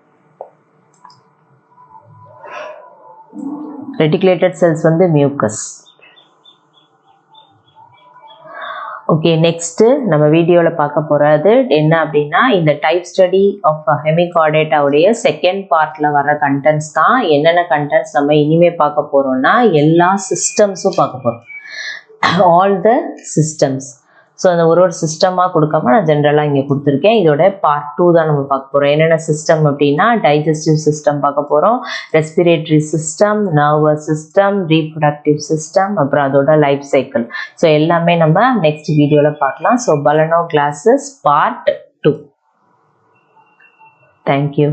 [SPEAKER 1] ரெட்டிகுலேட்டட் செல்ஸ் வந்து மியூக்கஸ். ஓகே, நெக்ஸ்ட் நம்ம வீடியோவில் பார்க்க போகிறது என்ன அப்படின்னா இந்த டைப் ஸ்டடி ஆஃப் ஹெமிகார்டேட்டாவுடைய செகண்ட் பார்ட்டில் வர கண்டென்ட்ஸ் தான். என்னென்ன கண்டென்ட்ஸ் நம்ம இனிமேல் பார்க்க போகிறோம்னா எல்லா சிஸ்டம்ஸும் பார்க்க போகிறோம். All the systems. ஸோ அந்த ஒரு சிஸ்டமாக கொடுக்காம நான் ஜென்ரலாக இங்கே கொடுத்துருக்கேன். இதோட பார்ட் 2 தான் நம்ம பார்க்க போகிறோம். என்னென்ன சிஸ்டம் அப்படின்னா டைஜஸ்டிவ் சிஸ்டம் பார்க்க போகிறோம், respiratory system, nervous system, reproductive system, அப்புறம் அதோட லைஃப் சைக்கிள். ஸோ எல்லாமே நம்ம நெக்ஸ்ட் வீடியோவில் பார்க்கலாம். So Balanoglossus part 2. தேங்க்யூ.